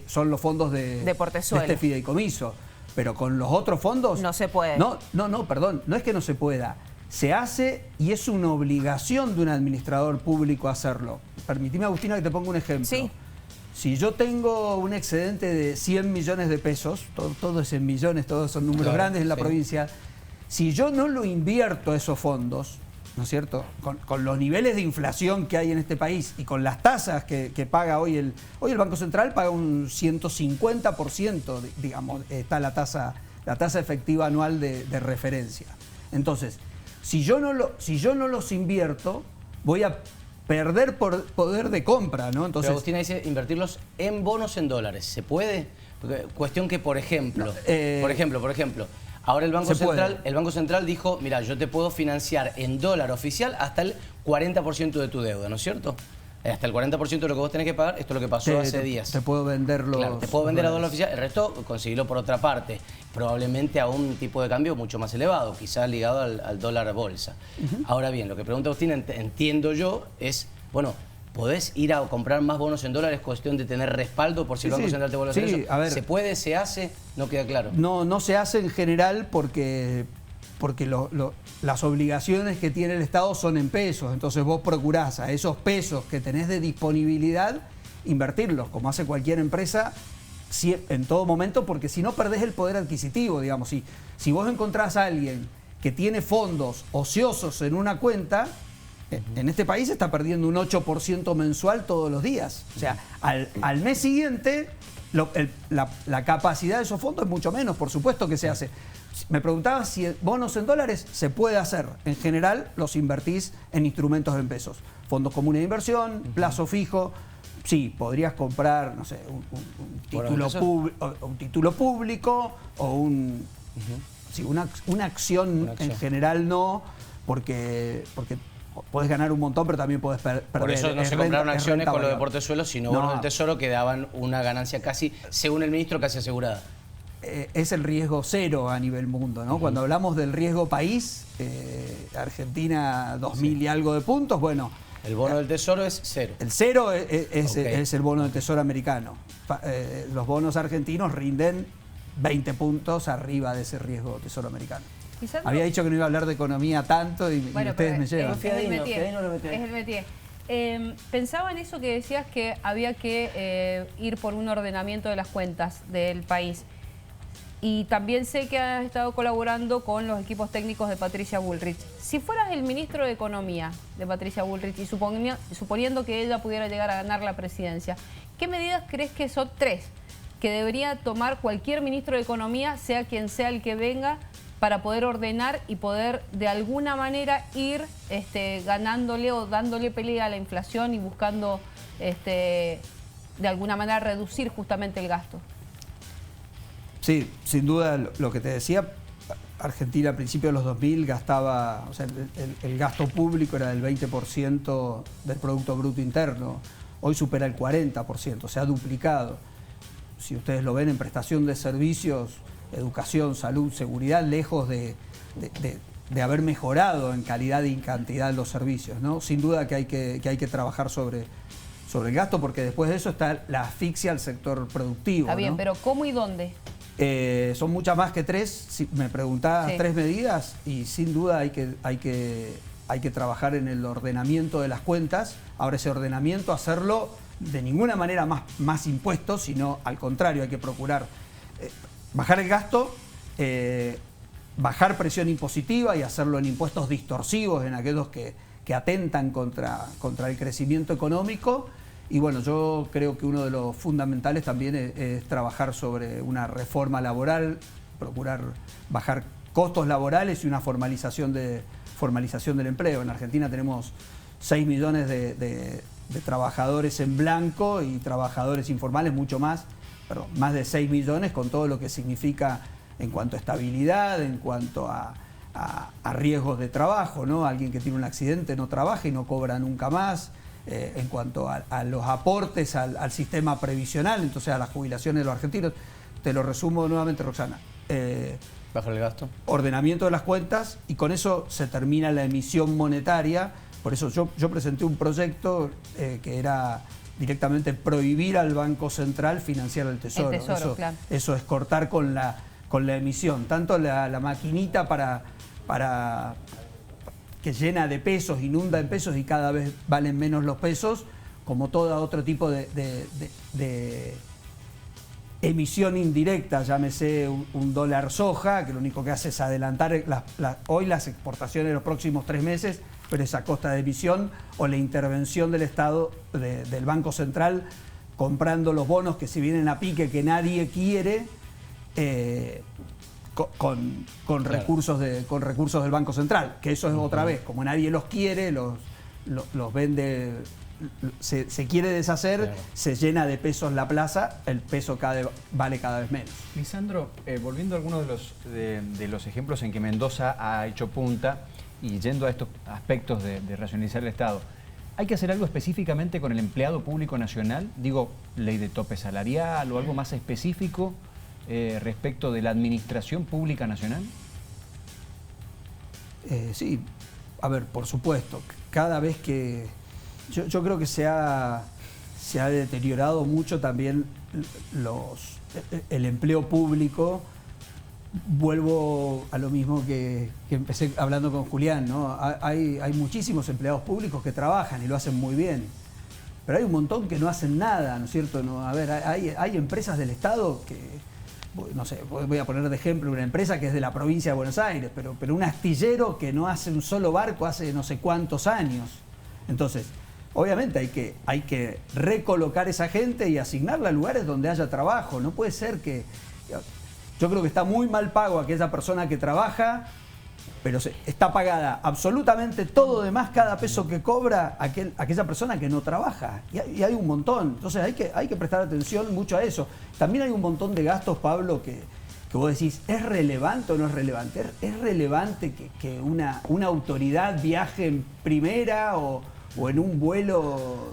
son los fondos de Portezuelo. este fideicomiso. Pero con los otros fondos... No se puede. No, perdón, no es que no se pueda. Se hace y es una obligación de un administrador público hacerlo. Permitime, Agustina, que te ponga un ejemplo. Sí. Si yo tengo un excedente de 100 millones de pesos, todo es en millones, todos son números grandes en la provincia, si yo no lo invierto a esos fondos, ¿no es cierto? Con los niveles de inflación que hay en este país y con las tasas que paga hoy el Banco Central, paga un 150%, digamos, está la tasa efectiva anual de referencia. Entonces, si yo no los invierto, voy a perder por poder de compra, ¿no? Entonces, pero Agustina dice invertirlos en bonos en dólares. ¿Se puede? Porque, cuestión que, por ejemplo, ahora el Banco Central dijo, mira, yo te puedo financiar en dólar oficial hasta el 40% de tu deuda, ¿no es cierto? Hasta el 40% de lo que vos tenés que pagar, esto es lo que pasó hace días. Te puedo vender los... Claro, te puedo vender a dólar oficial, el resto conseguirlo por otra parte, probablemente a un tipo de cambio mucho más elevado, quizás ligado al dólar bolsa. Ahora bien, lo que pregunta Agustín, entiendo yo, es, bueno, ¿podés ir a comprar más bonos en dólares? Cuestión de tener respaldo por si el Banco Central te vuelve a hacer eso. A ver, ¿se puede? ¿Se hace? No queda claro. No se hace en general porque las obligaciones que tiene el Estado son en pesos. Entonces vos procurás a esos pesos que tenés de disponibilidad invertirlos, como hace cualquier empresa en todo momento, porque si no perdés el poder adquisitivo, digamos. Si vos encontrás a alguien que tiene fondos ociosos en una cuenta, en este país está perdiendo un 8% mensual todos los días. O sea, al mes siguiente la capacidad de esos fondos es mucho menos, por supuesto que se hace. Me preguntaba si bonos en dólares se puede hacer. En general los invertís en instrumentos en pesos. Fondos comunes de inversión, plazo fijo. Sí, podrías comprar, no sé, un título público o una acción en general no, porque podés ganar un montón, pero también podés perder. Por eso no se compraron acciones con los de Portezuelo, sino bonos del Tesoro que daban una ganancia casi, según el ministro, casi asegurada. Es el riesgo cero a nivel mundo, ¿no? Cuando hablamos del riesgo país, Argentina 2000 y algo de puntos, bueno... El bono del Tesoro es cero. El cero es el bono del Tesoro americano. Los bonos argentinos rinden 20 puntos arriba de ese riesgo Tesoro americano. Había dicho que no iba a hablar de economía tanto y ustedes me llevan. Es el métier. Pensaba en eso que decías, que había que ir por un ordenamiento de las cuentas del país. Y también sé que has estado colaborando con los equipos técnicos de Patricia Bullrich. Si fueras el ministro de Economía de Patricia Bullrich y suponiendo que ella pudiera llegar a ganar la presidencia, ¿qué medidas crees que son tres que debería tomar cualquier ministro de Economía, sea quien sea el que venga, para poder ordenar y poder de alguna manera ir ganándole o dándole pelea a la inflación y buscando de alguna manera reducir justamente el gasto? Sí, sin duda lo que te decía, Argentina a principios de los 2000 gastaba, o sea, el gasto público era del 20% del Producto Bruto Interno, hoy supera el 40%, se ha duplicado. Si ustedes lo ven en prestación de servicios, educación, salud, seguridad, lejos de haber mejorado en calidad y en cantidad los servicios, ¿no? Sin duda que hay que trabajar sobre el gasto, porque después de eso está la asfixia al sector productivo. Está bien, ¿no? pero ¿cómo y dónde? Son muchas más que tres. Si me preguntabas, tres medidas, y sin duda hay que trabajar en el ordenamiento de las cuentas. Ahora, ese ordenamiento, hacerlo de ninguna manera más impuestos, sino al contrario, hay que procurar bajar el gasto, bajar presión impositiva y hacerlo en impuestos distorsivos, en aquellos que atentan contra el crecimiento económico. Y bueno, yo creo que uno de los fundamentales también es trabajar sobre una reforma laboral, procurar bajar costos laborales y una formalización del empleo. En Argentina tenemos 6 millones de trabajadores en blanco y trabajadores informales, más de 6 millones, con todo lo que significa en cuanto a estabilidad, en cuanto a riesgos de trabajo, ¿no? Alguien que tiene un accidente no trabaja y no cobra nunca más. En cuanto a los aportes al sistema previsional, entonces a las jubilaciones de los argentinos. Te lo resumo nuevamente, Roxana. Bajar el gasto. Ordenamiento de las cuentas, y con eso se termina la emisión monetaria, Por eso yo presenté un proyecto que era directamente prohibir al Banco Central financiar el Tesoro. El Tesoro, claro. Eso es cortar con la emisión, tanto la maquinita para que llena de pesos, inunda en pesos y cada vez valen menos los pesos, como todo otro tipo de emisión indirecta, llámese un dólar soja, que lo único que hace es adelantar hoy las exportaciones de los próximos 3 meses, pero es a costa de emisión, o la intervención del Estado, del Banco Central, comprando los bonos que si vienen a pique que nadie quiere, con recursos del Banco Central, que eso es otra vez, como nadie los quiere, los vende, se quiere deshacer, claro. Se llena de pesos la plaza, el peso vale cada vez menos. Lisandro, volviendo a algunos de los ejemplos en que Mendoza ha hecho punta y yendo a estos aspectos de racionalizar el Estado, ¿hay que hacer algo específicamente con el empleado público nacional? Digo, ley de tope salarial o algo más específico respecto de la administración pública nacional. Sí, a ver, por supuesto, cada vez que... Yo creo que se ha deteriorado mucho también el empleo público. Vuelvo a lo mismo que empecé hablando con Julián, ¿no? Hay muchísimos empleados públicos que trabajan y lo hacen muy bien, pero hay un montón que no hacen nada, ¿no es cierto? No, a ver, hay empresas del Estado que, no sé, voy a poner de ejemplo una empresa que es de la provincia de Buenos Aires, pero un astillero que no hace un solo barco hace no sé cuántos años. Entonces, obviamente hay que recolocar esa gente y asignarla a lugares donde haya trabajo. No puede ser que... Yo creo que está muy mal pago aquella persona que trabaja, pero está pagada absolutamente todo de más cada peso que cobra aquella persona que no trabaja. Y hay un montón. Entonces hay que prestar atención mucho a eso. También hay un montón de gastos, Pablo, que vos decís, ¿es relevante o no es relevante? ¿Es relevante que una autoridad viaje en primera o en un vuelo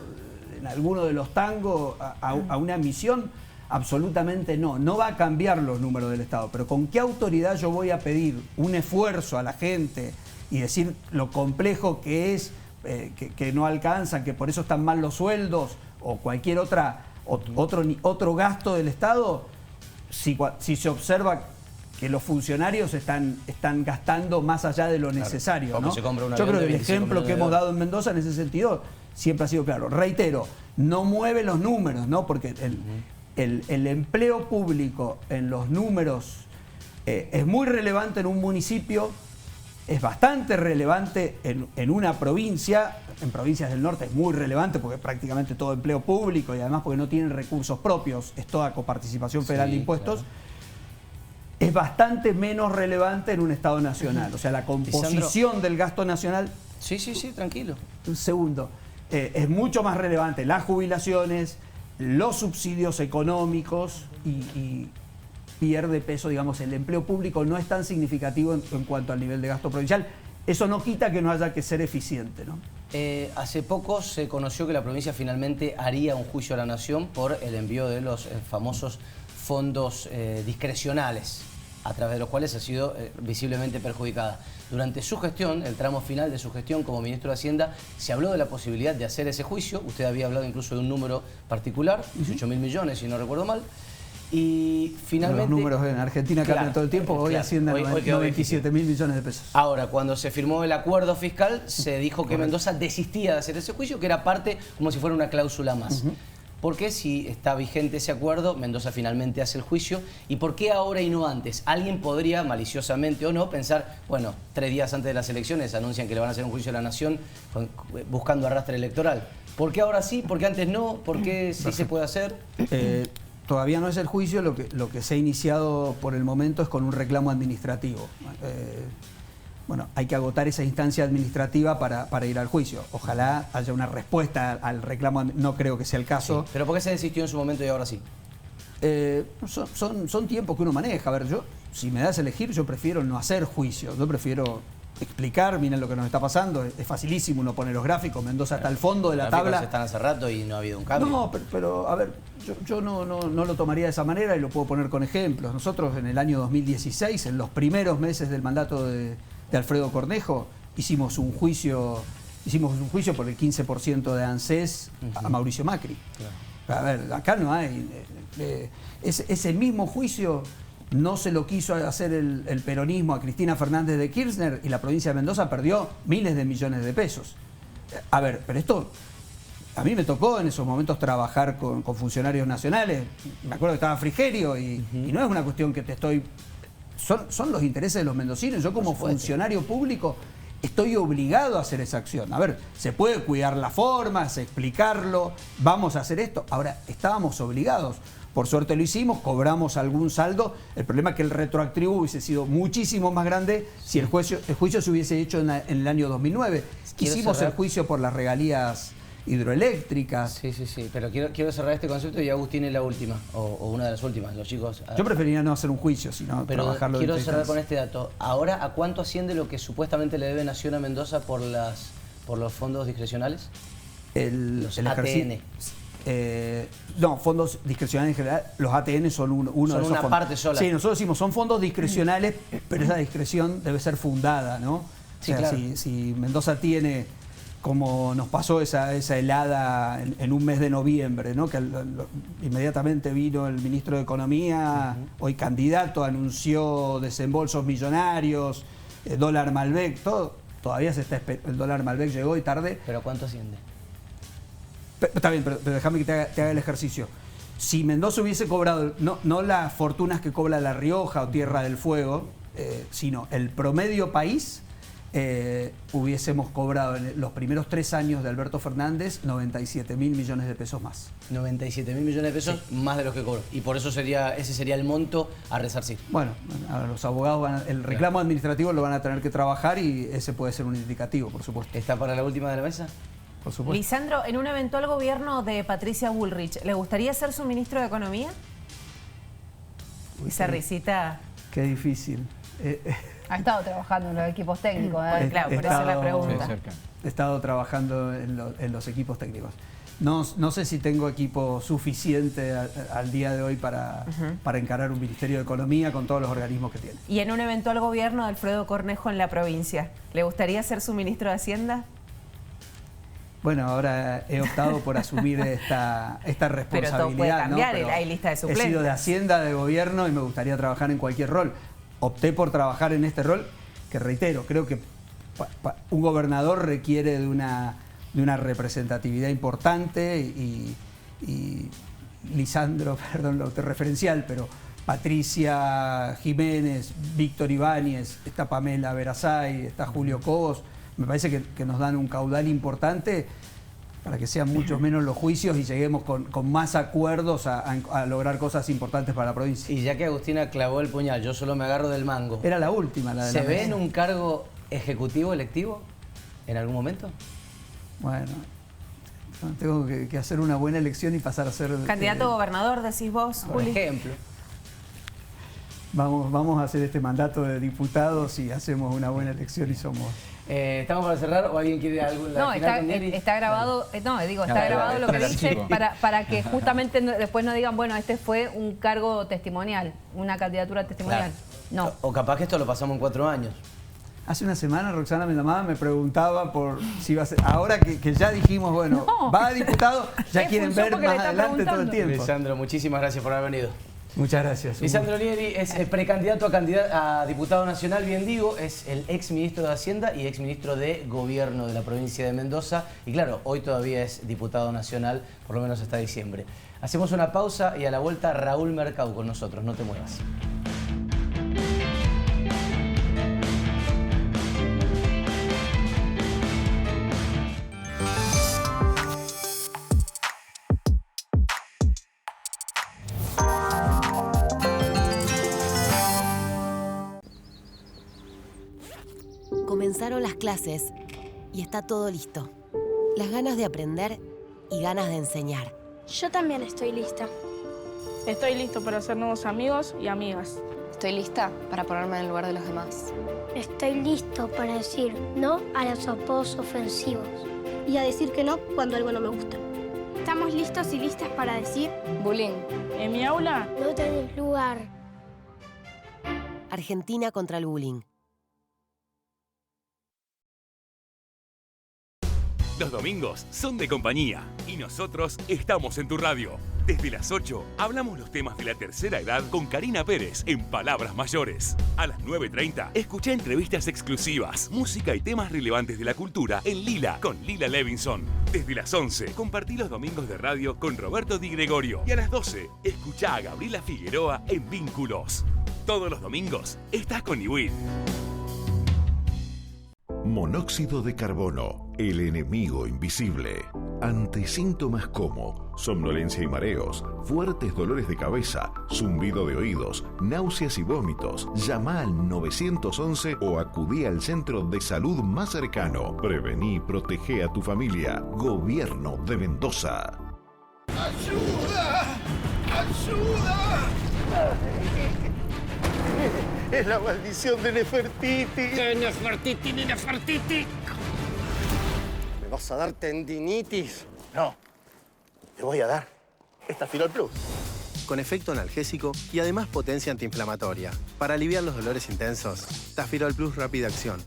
en alguno de los tangos a una misión? Absolutamente no. No va a cambiar los números del Estado, pero ¿con qué autoridad yo voy a pedir un esfuerzo a la gente y decir lo complejo que es, que no alcanzan, que por eso están mal los sueldos o cualquier otro gasto del Estado, si se observa que los funcionarios están gastando más allá de lo necesario, ¿no? Yo creo que el ejemplo que hemos dado en Mendoza en ese sentido siempre ha sido claro. Reitero, no mueve los números, ¿no? Porque el empleo público en los números es muy relevante en un municipio, es bastante relevante en una provincia, en provincias del norte es muy relevante porque prácticamente todo empleo público y además porque no tienen recursos propios, es toda coparticipación federal de impuestos. Claro. Es bastante menos relevante en un Estado nacional. O sea, la composición del gasto nacional... Sí, tranquilo. Un segundo. Es mucho más relevante las jubilaciones, los subsidios económicos y pierde peso, digamos, el empleo público no es tan significativo en cuanto al nivel de gasto provincial. Eso no quita que no haya que ser eficiente, ¿no? Hace poco se conoció que la provincia finalmente haría un juicio a la Nación por el envío de los famosos fondos discrecionales, a través de los cuales ha sido visiblemente perjudicada. Durante su gestión, el tramo final de su gestión como ministro de Hacienda, se habló de la posibilidad de hacer ese juicio. Usted había hablado incluso de un número particular, 18.000 millones, si no recuerdo mal. Y finalmente... Los números en Argentina cambian todo el tiempo. Hoy Hacienda 97.000 millones de pesos. Ahora, cuando se firmó el acuerdo fiscal, se dijo que Mendoza desistía de hacer ese juicio, que era parte como si fuera una cláusula más. ¿Por qué, si está vigente ese acuerdo, Mendoza finalmente hace el juicio? ¿Y por qué ahora y no antes? Alguien podría, maliciosamente o no, pensar, bueno, 3 días antes de las elecciones anuncian que le van a hacer un juicio a la Nación buscando arrastre electoral. ¿Por qué ahora sí? ¿Por qué antes no? ¿Por qué sí se puede hacer? Todavía no es el juicio, lo que se ha iniciado por el momento es con un reclamo administrativo. Bueno, hay que agotar esa instancia administrativa para ir al juicio. Ojalá haya una respuesta al reclamo, no creo que sea el caso. Sí, ¿pero por qué se desistió en su momento y ahora sí? Son tiempos que uno maneja. A ver, si me das a elegir, yo prefiero no hacer juicio. Yo prefiero explicar, miren lo que nos está pasando. Es facilísimo uno poner los gráficos. Mendoza está al fondo de la tabla. Los gráficos están hace rato y no ha habido un cambio. No, pero a ver, yo no lo tomaría de esa manera y lo puedo poner con ejemplos. Nosotros en el año 2016, en los primeros meses del mandato de Alfredo Cornejo, hicimos un juicio hicimos un juicio por el 15% de ANSES a Mauricio Macri. Claro. A ver, acá no hay... ese mismo juicio no se lo quiso hacer el peronismo a Cristina Fernández de Kirchner y la provincia de Mendoza perdió miles de millones de pesos. A ver, pero esto... A mí me tocó en esos momentos trabajar con funcionarios nacionales. Me acuerdo que estaba Frigerio y no es una cuestión que te estoy... Son los intereses de los mendocinos. Yo como funcionario público estoy obligado a hacer esa acción. A ver, se puede cuidar las formas, explicarlo, vamos a hacer esto. Ahora, estábamos obligados. Por suerte lo hicimos, cobramos algún saldo. El problema es que el retroactivo hubiese sido muchísimo más grande si el juicio se hubiese hecho en el año 2009. Hicimos el juicio por las regalías hidroeléctricas. Sí, pero quiero cerrar este concepto y Agustín es la última, o una de las últimas, los chicos... Yo preferiría no hacer un juicio, sino trabajarlo. Quiero cerrar con este dato. Ahora, ¿a cuánto asciende lo que supuestamente le debe Nación a Mendoza por los fondos discrecionales? Los ATN. No, fondos discrecionales en general, los ATN son uno de esos fondos. Son una parte sola. Sí, nosotros decimos, son fondos discrecionales, pero esa discreción debe ser fundada, ¿no? Sí, o sea, claro. si Mendoza tiene... como nos pasó esa helada en un mes de noviembre, ¿no? Que inmediatamente vino el ministro de Economía, hoy candidato, anunció desembolsos millonarios, dólar Malbec, todo. Todavía el dólar Malbec llegó y tarde. ¿Pero cuánto asciende? Está bien, pero déjame que te haga el ejercicio. Si Mendoza hubiese cobrado, no las fortunas que cobra La Rioja o Tierra del Fuego, sino el promedio país... hubiésemos cobrado en los primeros 3 años de Alberto Fernández 97.000 millones de pesos más. 97.000 millones de pesos más de los que cobró. Y por eso ese sería el monto a resarcir. Bueno, a los abogados el reclamo administrativo lo van a tener que trabajar y ese puede ser un indicativo, por supuesto. ¿Está para la última de la mesa? Por supuesto. Lisandro, en un eventual gobierno de Patricia Bullrich, ¿le gustaría ser su ministro de Economía? Esa risita... Qué difícil. Ha estado trabajando en los equipos técnicos, ¿eh? Claro, por eso la pregunta. He estado trabajando en los equipos técnicos. No sé si tengo equipo suficiente al día de hoy para encarar un Ministerio de Economía con todos los organismos que tiene. Y en un eventual gobierno de Alfredo Cornejo en la provincia, ¿le gustaría ser su ministro de Hacienda? Bueno, ahora he optado por asumir esta responsabilidad. Pero todo puede cambiar, ¿no? hay lista de suplentes. He sido de Hacienda, de Gobierno y me gustaría trabajar en cualquier rol. Opté por trabajar en este rol que, reitero, creo que un gobernador requiere de una representatividad importante y Lisandro, perdón, lo referencial, pero Patricia Jiménez, Víctor Ibáñez, está Pamela Verasay, está Julio Cobos, me parece que nos dan un caudal importante para que sean muchos menos los juicios y lleguemos con más acuerdos a lograr cosas importantes para la provincia. Y ya que Agustina clavó el puñal, yo solo me agarro del mango. Era la última, la de ¿Se la ve mesa. en un cargo ejecutivo electivo en algún momento? Bueno, tengo que hacer una buena elección y pasar a ser... Candidato a gobernador, decís vos, Juli. Por ejemplo. Vamos a hacer este mandato de diputados y hacemos una buena elección y somos... ¿Estamos para cerrar o alguien quiere algo? No, está grabado, está grabado lo que dice para que justamente después no digan, bueno, este fue un cargo testimonial, una candidatura testimonial. Claro. No. O capaz que esto lo pasamos en 4 años. Hace una semana Roxana me llamaba, me preguntaba por si iba a ser... Ahora que ya dijimos, bueno, No. va a diputado, ya quieren ver porque más le está adelante todo el tiempo. Lisandro, muchísimas gracias por haber venido. Muchas gracias. Lisandro Nieri es precandidato a diputado nacional, bien digo, es el ex ministro de Hacienda y ex ministro de Gobierno de la provincia de Mendoza. Y claro, hoy todavía es diputado nacional, por lo menos hasta diciembre. Hacemos una pausa y a la vuelta Raúl Mercado con nosotros, no te muevas. Comenzaron las clases y está todo listo. Las ganas de aprender y ganas de enseñar. Yo también estoy lista. Estoy listo para hacer nuevos amigos y amigas. Estoy lista para ponerme en el lugar de los demás. Estoy listo para decir no a los apodos ofensivos. Y a decir que no cuando algo no me gusta. Estamos listos y listas para decir... Bullying. En mi aula... No tenés lugar. Argentina contra el bullying. Los domingos son de compañía y nosotros estamos en tu radio. Desde las 8 hablamos los temas de la tercera edad con Karina Pérez en Palabras Mayores. A las 9:30 escucha entrevistas exclusivas, música y temas relevantes de la cultura en Lila con Lila Levinson. Desde las 11 compartí los domingos de radio con Roberto Di Gregorio. Y a las 12 escucha a Gabriela Figueroa en Vínculos. Todos los domingos estás con Iwin. Monóxido de carbono, el enemigo invisible. Ante síntomas como somnolencia y mareos, fuertes dolores de cabeza, zumbido de oídos, náuseas y vómitos, llama al 911 o acudí al centro de salud más cercano. Prevení y protege a tu familia. Gobierno de Mendoza. ¡Ayuda! ¡Ayuda! Es la maldición de Nefertiti. ¿Qué Nefertiti ni Nefertiti? ¿Me vas a dar tendinitis? No. Te voy a dar Stafirol Plus. Con efecto analgésico y además potencia antiinflamatoria. Para aliviar los dolores intensos, Stafirol Plus Rápida Acción.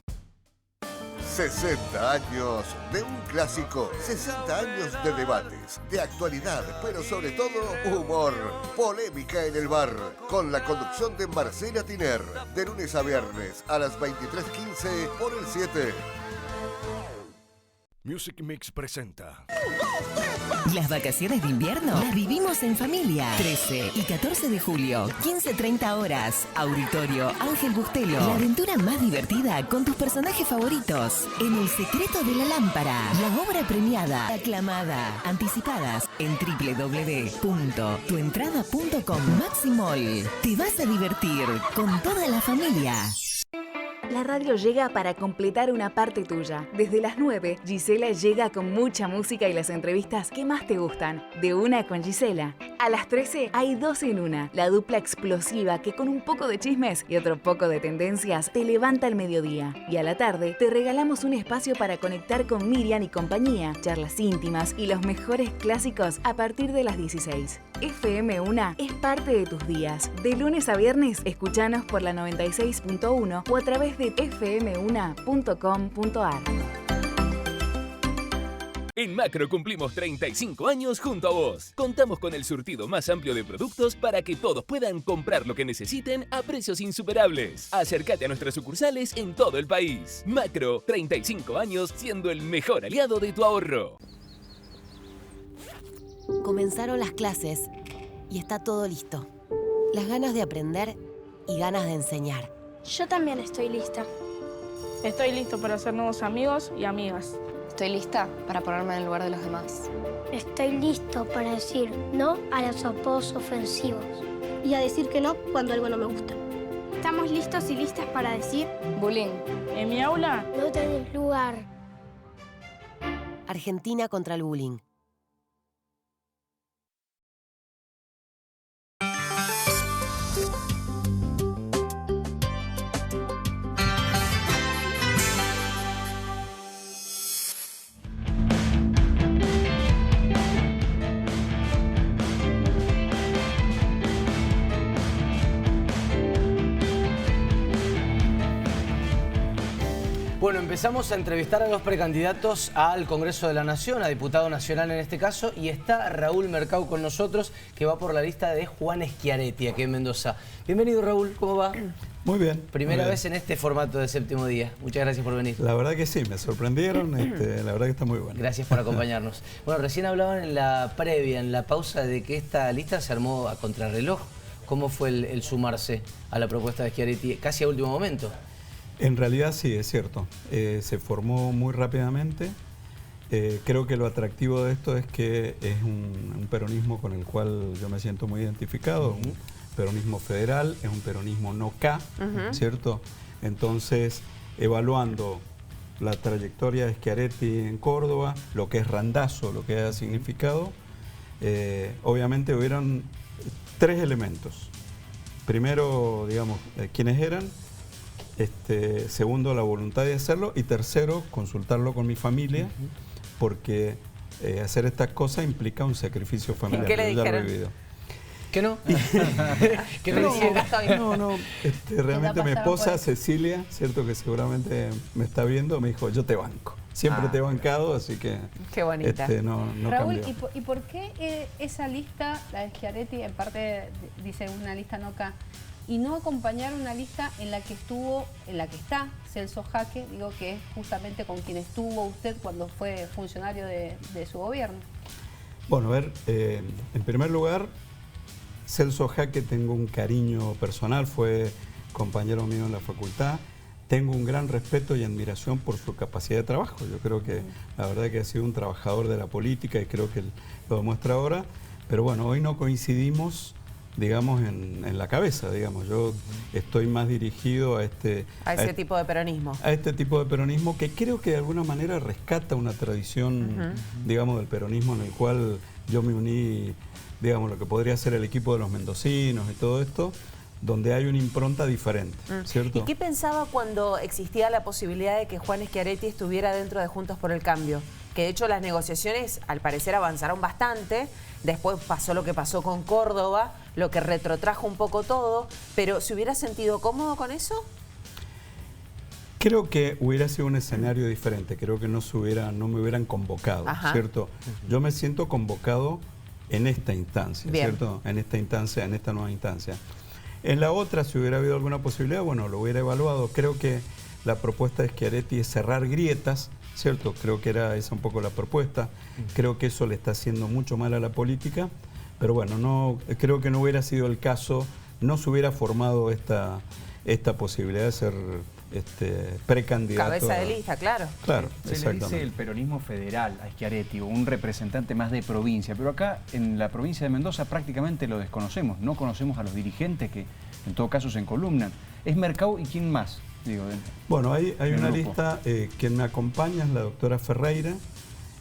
60 años de un clásico, 60 años de debates, de actualidad, pero sobre todo humor, polémica en el bar, con la conducción de Marcela Tiner, de lunes a viernes a las 23:15 por el 7. Music Mix presenta. Las vacaciones de invierno las vivimos en familia. 13 y 14 de julio, 15:30 horas. Auditorio Ángel Bustelo. La aventura más divertida con tus personajes favoritos. En El secreto de la lámpara. La obra premiada, aclamada, anticipadas en www.tuentrada.com. Maximol. Te vas a divertir con toda la familia. La radio llega para completar una parte tuya. Desde las 9, Gisela llega con mucha música y las entrevistas que más te gustan. De Una con Gisela. A las 13 hay 2 en 1. La dupla explosiva que con un poco de chismes y otro poco de tendencias te levanta el mediodía. Y a la tarde te regalamos un espacio para conectar con Miriam y compañía, charlas íntimas y los mejores clásicos a partir de las 16. FM1 es parte de tus días. De lunes a viernes, escuchanos por la 96.1 o a través de fm1.com.ar. En Macro cumplimos 35 años junto a vos. Contamos con el surtido más amplio de productos para que todos puedan comprar lo que necesiten a precios insuperables. Acércate a nuestras sucursales en todo el país. Macro, 35 años siendo el mejor aliado de tu ahorro. Comenzaron las clases y está todo listo. Las ganas de aprender y ganas de enseñar. Yo también estoy lista. Estoy listo para hacer nuevos amigos y amigas. Estoy lista para ponerme en el lugar de los demás. Estoy listo para decir no a los apodos ofensivos y a decir que no cuando algo no me gusta. Estamos listos y listas para decir bullying. En mi aula no tenés lugar. Argentina contra el bullying. Bueno, empezamos a entrevistar a los precandidatos al Congreso de la Nación, a diputado nacional en este caso, y está Raúl Mercado con nosotros, que va por la lista de Juan Schiaretti, aquí en Mendoza. Bienvenido, Raúl, ¿cómo va? Muy bien. Primera muy vez bien. en este formato de Séptimo Día. Muchas gracias por venir. La verdad que sí, me sorprendieron, la verdad que está muy bueno. Gracias por acompañarnos. Bueno, recién hablaban en la previa, en la pausa, de que esta lista se armó a contrarreloj. ¿Cómo fue el sumarse a la propuesta de Schiaretti casi a último momento? En realidad sí, es cierto. Se formó muy rápidamente. Creo que lo atractivo de esto es que es un peronismo con el cual yo me siento muy identificado. Un peronismo federal, es un peronismo no K, ¿cierto? Entonces, evaluando la trayectoria de Schiaretti en Córdoba, lo que es Randazzo, lo que ha significado, obviamente hubieron 3 elementos. Primero, digamos, quiénes eran. Segundo, la voluntad de hacerlo. Y tercero, consultarlo con mi familia, porque hacer estas cosas implica un sacrificio familiar. ¿Qué le dijeron? Ya lo he vivido. ¿Que no? ¿Que no hiciera? No. Realmente mi esposa Cecilia, cierto que seguramente me está viendo, me dijo, yo te banco. Siempre te he bancado, así que qué bonita. No Raúl, cambió. ¿y por qué esa lista, la de Schiaretti, en parte dice una lista no acá, y no acompañar una lista en la que está Celso Jaque, digo que es justamente con quien estuvo usted cuando fue funcionario de su gobierno? Bueno, a ver, en primer lugar, Celso Jaque tengo un cariño personal, fue compañero mío en la facultad. Tengo un gran respeto y admiración por su capacidad de trabajo. Yo creo que la verdad que ha sido un trabajador de la política y creo que lo demuestra ahora. Pero bueno, hoy no coincidimos, digamos, en la cabeza, digamos. Yo estoy más dirigido a ese tipo de peronismo. A este tipo de peronismo que creo que de alguna manera rescata una tradición, digamos, del peronismo en el cual yo me uní, digamos, lo que podría ser el equipo de los mendocinos y todo esto, donde hay una impronta diferente, ¿cierto? ¿Y qué pensaba cuando existía la posibilidad de que Juan Schiaretti estuviera dentro de Juntos por el Cambio? Que de hecho las negociaciones al parecer avanzaron bastante, después pasó lo que pasó con Córdoba, lo que retrotrajo un poco todo, pero ¿se hubiera sentido cómodo con eso? Creo que hubiera sido un escenario diferente, creo que no me hubieran convocado, ¿cierto? Yo me siento convocado en esta instancia, ¿cierto? En esta instancia, en esta nueva instancia. En la otra, si hubiera habido alguna posibilidad, bueno, lo hubiera evaluado. Creo que la propuesta de Schiaretti es cerrar grietas, ¿cierto? Creo que era esa un poco la propuesta. Creo que eso le está haciendo mucho mal a la política. Pero bueno, creo que no hubiera sido el caso, no se hubiera formado esta posibilidad de ser precandidato. Cabeza de lista, claro. Claro, se le dice el peronismo federal a Schiaretti, o un representante más de provincia, pero acá en la provincia de Mendoza prácticamente lo desconocemos, no conocemos a los dirigentes que en todo caso se encolumnan. ¿Es Mercado y quién más? Bueno, hay una lista, quien me acompaña es la doctora Ferreira,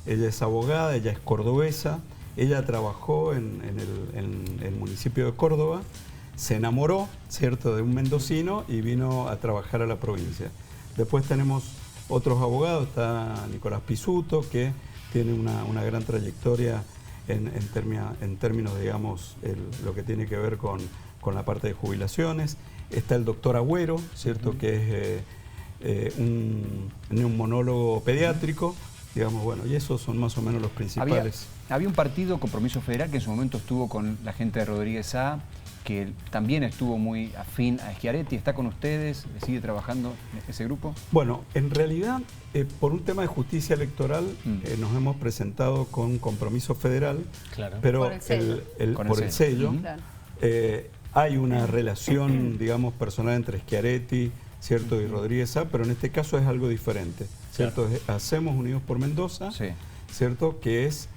ella es abogada, ella es cordobesa, ella trabajó en el municipio de Córdoba, se enamoró, ¿cierto?, de un mendocino y vino a trabajar a la provincia. Después tenemos otros abogados, está Nicolás Pisuto, que tiene una gran trayectoria en términos, digamos, lo que tiene que ver con la parte de jubilaciones. Está el doctor Agüero, ¿cierto?, que es un neumonólogo pediátrico, digamos, bueno, y esos son más o menos los principales. Había un partido, Compromiso Federal, que en su momento estuvo con la gente de Rodríguez A, que también estuvo muy afín a Schiaretti. ¿Está con ustedes? ¿Sigue trabajando ese grupo? Bueno, en realidad, por un tema de justicia electoral, nos hemos presentado con Compromiso Federal, pero por el sello. Hay una relación, digamos, personal entre Schiaretti, ¿cierto?, y Rodríguez A, pero en este caso es algo diferente, ¿cierto? Hacemos Unidos por Mendoza, ¿cierto?, que es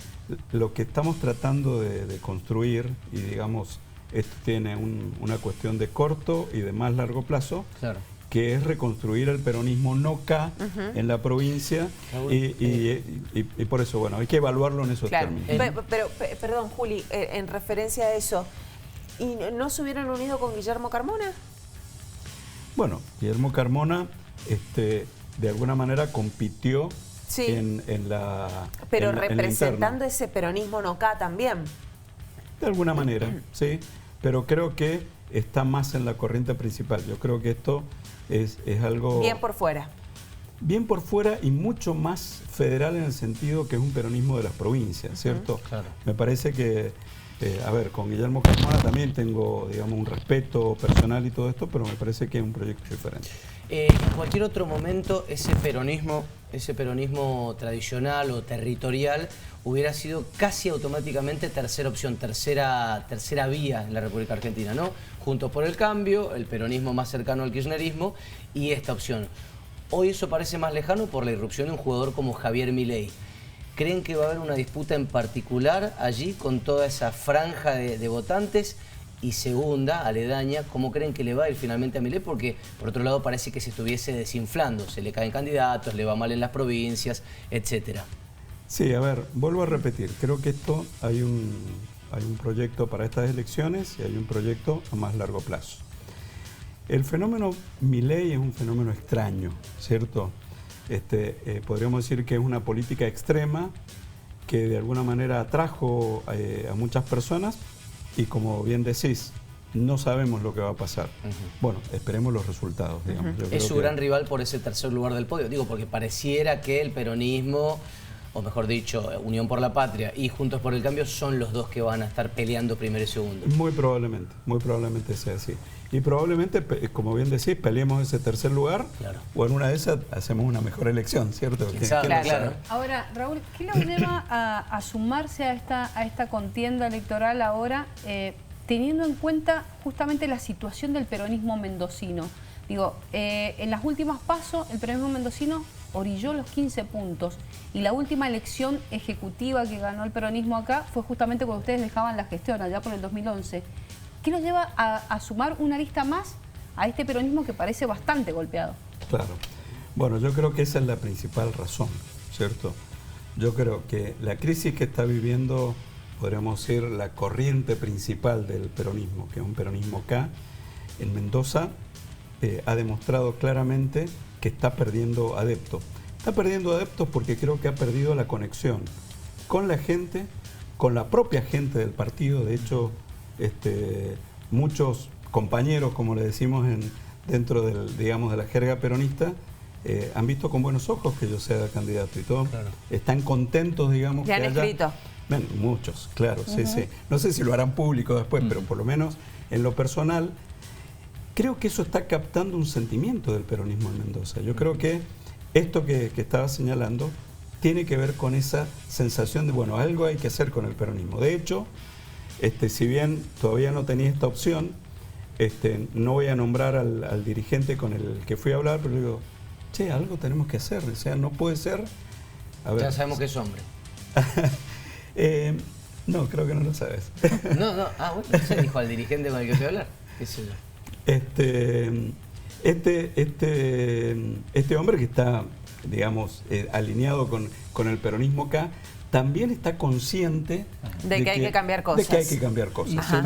lo que estamos tratando de construir y, digamos, esto tiene una cuestión de corto y de más largo plazo, que es reconstruir el peronismo no-K en la provincia y por eso, bueno, hay que evaluarlo en esos términos. Pero, perdón, Juli, en referencia a eso, ¿y no se hubieran unido con Guillermo Carmona? Bueno, Guillermo Carmona, de alguna manera compitió en la Pero en representando ese peronismo no-K también. De alguna manera, sí, pero creo que está más en la corriente principal. Yo creo que esto es algo... Bien por fuera. Bien por fuera y mucho más federal en el sentido que es un peronismo de las provincias, ¿cierto? Me parece que, a ver, con Guillermo Carmona también tengo, digamos, un respeto personal y todo esto, pero me parece que es un proyecto diferente. En cualquier otro momento, ese peronismo tradicional o territorial hubiera sido casi automáticamente tercera opción, tercera vía en la República Argentina, ¿no? Juntos por el Cambio, el peronismo más cercano al kirchnerismo y esta opción. Hoy eso parece más lejano por la irrupción de un jugador como Javier Milei. ¿Creen que va a haber una disputa en particular allí con toda esa franja de votantes? Y segunda, aledaña, ¿cómo creen que le va a ir finalmente a Milei? Porque, por otro lado, parece que se estuviese desinflando. Se le caen candidatos, le va mal en las provincias, etcétera. Sí, a ver, vuelvo a repetir. Creo que esto hay un proyecto para estas elecciones y hay un proyecto a más largo plazo. El fenómeno Milei es un fenómeno extraño, ¿cierto? Podríamos decir que es una política extrema que de alguna manera atrajo a muchas personas, y como bien decís, no sabemos lo que va a pasar. Bueno, esperemos los resultados, digamos. Es su gran rival por ese tercer lugar del podio. Digo, porque pareciera que el peronismo, o mejor dicho, Unión por la Patria y Juntos por el Cambio son los dos que van a estar peleando primero y segundo. Muy probablemente sea así. Y probablemente, como bien decís, peleemos ese tercer lugar, o en una de esas hacemos una mejor elección, ¿cierto? Claro. Ahora, Raúl, ¿qué lo lleva a sumarse a esta contienda electoral ahora, teniendo en cuenta justamente la situación del peronismo mendocino? Digo, en las últimas PASO, el peronismo mendocino orilló los 15 puntos y la última elección ejecutiva que ganó el peronismo acá fue justamente cuando ustedes dejaban la gestión, allá por el 2011. ¿Qué nos lleva a sumar una lista más a este peronismo que parece bastante golpeado? Claro. Bueno, yo creo que esa es la principal razón, ¿cierto? Yo creo que la crisis que está viviendo, podríamos decir, la corriente principal del peronismo, que es un peronismo acá, en Mendoza, ha demostrado claramente que está perdiendo adeptos. Está perdiendo adeptos porque creo que ha perdido la conexión con la gente, con la propia gente del partido. De hecho, muchos compañeros, como le decimos dentro del, digamos, de la jerga peronista, han visto con buenos ojos que yo sea candidato y todo. Están contentos, digamos. ¿Le han escrito? Bueno, muchos, claro, sí. No sé si lo harán público después, pero por lo menos en lo personal, creo que eso está captando un sentimiento del peronismo en Mendoza. Yo creo que esto que estaba señalando tiene que ver con esa sensación de, bueno, algo hay que hacer con el peronismo. De hecho, si bien todavía no tenía esta opción, no voy a nombrar al dirigente con el que fui a hablar, pero digo, che, algo tenemos que hacer. O sea, no puede ser... A ver, ya sabemos que es hombre. No, creo que no lo sabes. No, bueno, no se dijo al dirigente con el que fui a hablar. ¿Qué sé yo? Este hombre que está, digamos, alineado con el peronismo acá, también está consciente de que hay que cambiar cosas. De que hay que cambiar cosas. Y si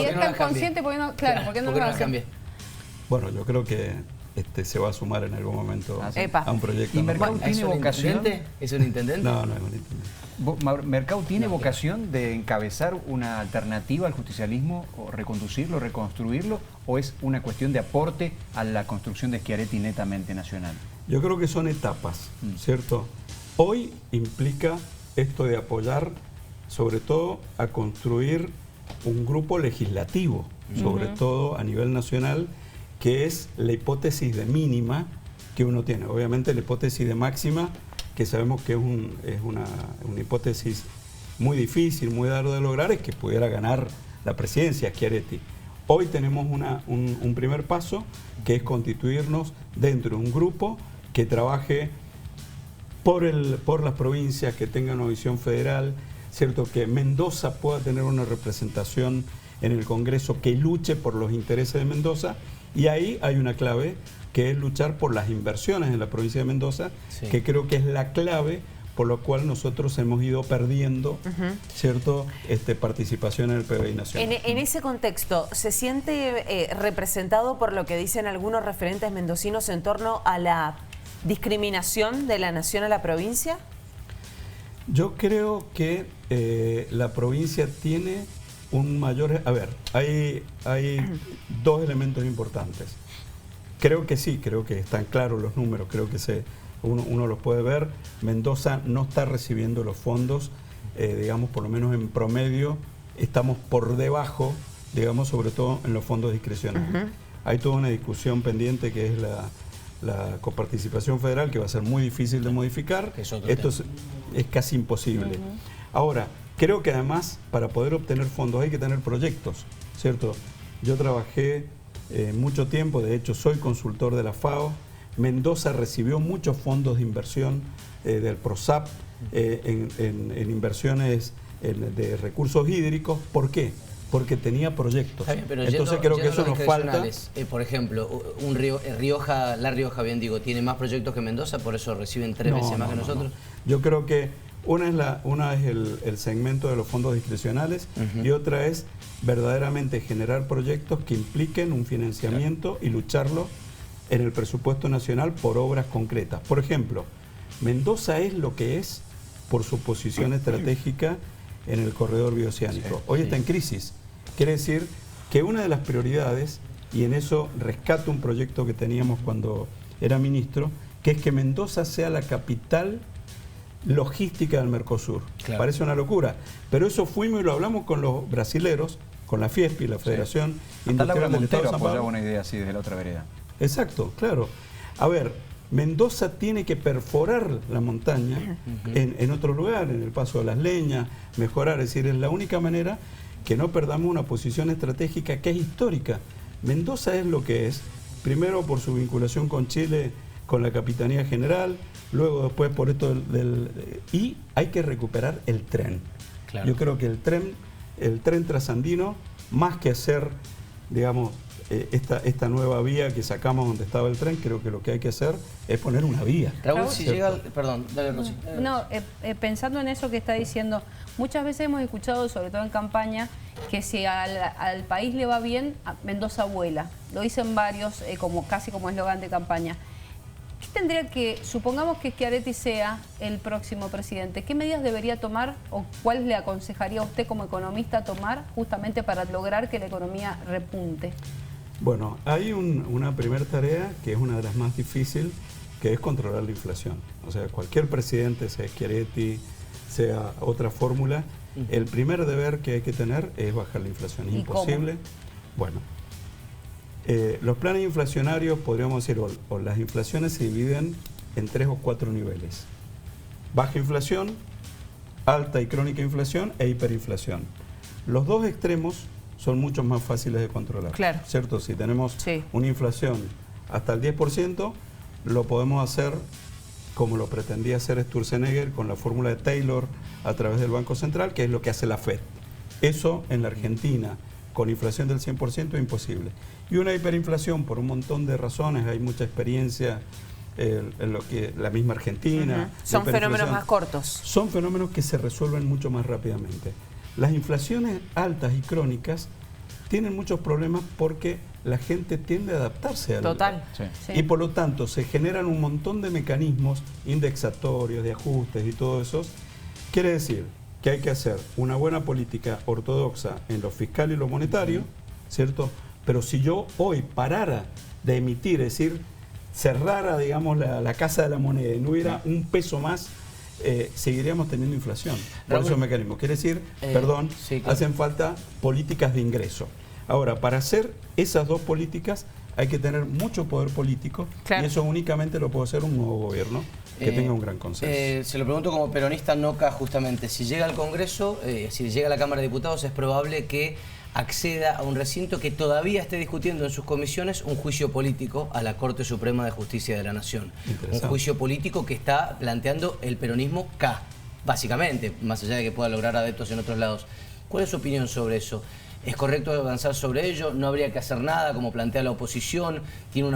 es tan consciente, ¿por qué no, ¿por qué no lo hace? Bueno, yo creo que se va a sumar en algún momento a un proyecto. ¿Y Mercado tiene vocación? ¿Es un intendente? No, no es un intendente. ¿Mercado tiene vocación de encabezar una alternativa al justicialismo, o reconducirlo, reconstruirlo, o es una cuestión de aporte a la construcción de Schiaretti netamente nacional? Yo creo que son etapas, ¿cierto? Hoy implica esto de apoyar, sobre todo, a construir un grupo legislativo, sobre todo a nivel nacional, que es la hipótesis de mínima que uno tiene. Obviamente la hipótesis de máxima, que sabemos que es una hipótesis muy difícil, muy dura de lograr, es que pudiera ganar la presidencia Schiaretti. Hoy tenemos un primer paso, que es constituirnos dentro de un grupo que trabaje por las provincias, que tenga una visión federal, ¿cierto? Que Mendoza pueda tener una representación en el Congreso que luche por los intereses de Mendoza, y ahí hay una clave, que es luchar por las inversiones en la provincia de Mendoza, que creo que es la clave por lo cual nosotros hemos ido perdiendo, ¿cierto? Participación en el PBI nacional. En ese contexto, ¿se siente representado por lo que dicen algunos referentes mendocinos en torno a la discriminación de la nación a la provincia? Yo creo que la provincia tiene un mayor... A ver, hay dos elementos importantes. Creo que sí, creo que están claros los números, creo que uno los puede ver. Mendoza no está recibiendo los fondos, digamos, por lo menos en promedio, estamos por debajo, digamos, sobre todo en los fondos discrecionales. Hay toda una discusión pendiente que es la coparticipación federal, que va a ser muy difícil de modificar. Esto es casi imposible. Ahora, creo que además, para poder obtener fondos hay que tener proyectos, ¿cierto? Yo trabajé mucho tiempo, de hecho soy consultor de la FAO. Mendoza recibió muchos fondos de inversión del PROSAP en inversiones de recursos hídricos. ¿Por qué? Porque tenía proyectos. Pero entonces creo que eso nos falta. Por ejemplo, La Rioja, bien digo, tiene más proyectos que Mendoza, por eso reciben 3 veces más que nosotros. Yo creo que una es el segmento de los fondos discrecionales y otra es verdaderamente generar proyectos que impliquen un financiamiento y lucharlo en el presupuesto nacional por obras concretas. Por ejemplo, Mendoza es lo que es por su posición estratégica en el corredor bioceánico. Hoy está en crisis Quiere decir que una de las prioridades, y en eso rescato un proyecto que teníamos cuando era ministro, que es que Mendoza sea la capital logística del Mercosur. Claro. Parece una locura, pero eso fuimos y lo hablamos con los brasileros, con la FIESPI, la Federación Industrial del Estado de San Pablo. apoyaba una idea así desde la otra vereda. Exacto, claro. A ver, Mendoza tiene que perforar la montaña en otro lugar, en el Paso de las Leñas, mejorar, es decir, es la única manera que no perdamos una posición estratégica que es histórica. Mendoza es lo que es, primero por su vinculación con Chile, con la Capitanía General, luego después por esto y hay que recuperar el tren. Claro. Yo creo que el tren trasandino, más que hacer, digamos, esta nueva vía que sacamos donde estaba el tren, creo que lo que hay que hacer es poner una vía. Raúl, si llega... Perdón, dale, Rosy. No, pensando en eso que está diciendo, muchas veces hemos escuchado, sobre todo en campaña, que si al país le va bien, Mendoza vuela. Lo dicen varios, casi como eslogan de campaña. ¿Qué tendría que, supongamos que Schiaretti sea el próximo presidente, qué medidas debería tomar o cuáles le aconsejaría a usted como economista tomar justamente para lograr que la economía repunte? Bueno, hay una primera tarea que es una de las más difíciles, que es controlar la inflación. O sea, cualquier presidente, sea Schiaretti, sea otra fórmula, el primer deber que hay que tener es bajar la inflación. Es imposible. Bueno, los planes inflacionarios, podríamos decir, o las inflaciones se dividen en 3 o 4 niveles. Baja inflación, alta y crónica inflación e hiperinflación. Los dos extremos son mucho más fáciles de controlar. Claro. ¿Cierto? Si tenemos una inflación hasta el 10%, lo podemos hacer como lo pretendía hacer Sturzenegger con la fórmula de Taylor a través del Banco Central, que es lo que hace la FED. Eso en la Argentina, con inflación del 100%, es imposible. Y una hiperinflación, por un montón de razones, hay mucha experiencia en lo que la misma Argentina. Son fenómenos más cortos. Son fenómenos que se resuelven mucho más rápidamente. Las inflaciones altas y crónicas tienen muchos problemas porque la gente tiende a adaptarse al Total. Sí. Y por lo tanto se generan un montón de mecanismos indexatorios, de ajustes y todo eso. Quiere decir que hay que hacer una buena política ortodoxa en lo fiscal y lo monetario, ¿cierto? Pero si yo hoy parara de emitir, es decir, cerrara, digamos, la casa de la moneda y no hubiera un peso más, seguiríamos teniendo inflación por esos mecanismos. Quiere decir, hacen falta políticas de ingreso. Ahora, para hacer esas dos políticas hay que tener mucho poder político y eso únicamente lo puede hacer un nuevo gobierno que tenga un gran consenso. Se lo pregunto como peronista NOCA justamente. Si llega al Congreso, si llega a la Cámara de Diputados, es probable que acceda a un recinto que todavía esté discutiendo en sus comisiones un juicio político a la Corte Suprema de Justicia de la Nación. Un juicio político que está planteando el peronismo K, básicamente, más allá de que pueda lograr adeptos en otros lados. ¿Cuál es su opinión sobre eso? ¿Es correcto avanzar sobre ello? ¿No habría que hacer nada como plantea la oposición? ¿Tiene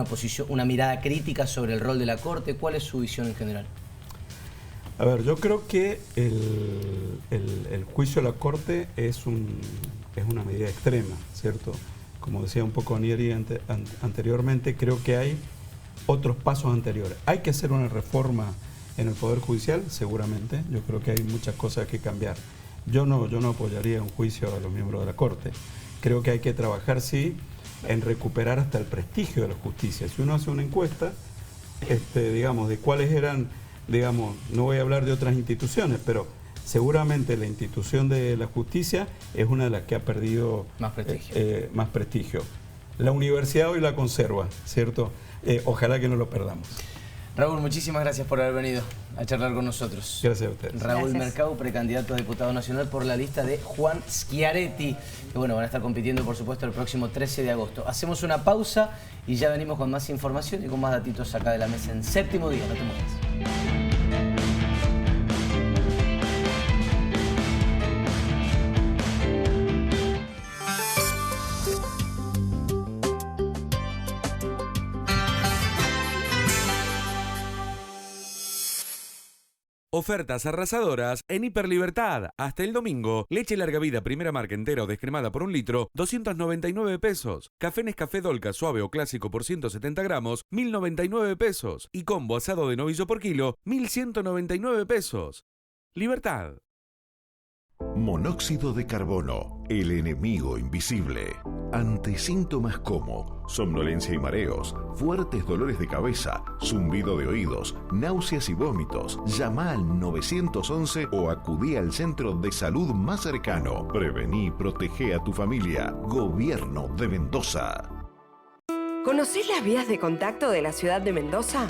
una mirada crítica sobre el rol de la Corte? ¿Cuál es su visión en general? A ver, yo creo que el juicio de la Corte es una medida extrema, ¿cierto? Como decía un poco Nieri anteriormente, creo que hay otros pasos anteriores. Hay que hacer una reforma en el Poder Judicial, seguramente. Yo creo que hay muchas cosas que cambiar. Yo no apoyaría un juicio a los miembros de la Corte. Creo que hay que trabajar, sí, en recuperar hasta el prestigio de la justicia. Si uno hace una encuesta, digamos, de cuáles eran, digamos, no voy a hablar de otras instituciones, pero seguramente la institución de la justicia es una de las que ha perdido más prestigio. La universidad hoy la conserva, ¿cierto? Ojalá que no lo perdamos. Raúl, muchísimas gracias por haber venido a charlar con nosotros. Gracias a ustedes. Raúl Mercado, precandidato a diputado nacional por la lista de Juan Schiaretti, que bueno, van a estar compitiendo por supuesto el próximo 13 de agosto. Hacemos una pausa y ya venimos con más información y con más datitos acá de la mesa en Séptimo Día. No te muevas. Ofertas arrasadoras en Hiperlibertad. Hasta el domingo, leche larga vida primera marca entera o descremada por 1 litro, 299 pesos. Café Nescafé Dolca suave o clásico por 170 gramos, 1099 pesos. Y combo asado de novillo por kilo, 1199 pesos. Libertad. Monóxido de carbono, el enemigo invisible. Ante síntomas como somnolencia y mareos, fuertes dolores de cabeza, zumbido de oídos, náuseas y vómitos, llama al 911 o acudí al centro de salud más cercano. Prevení y protege a tu familia. Gobierno de Mendoza. ¿Conocés las vías de contacto de la ciudad de Mendoza?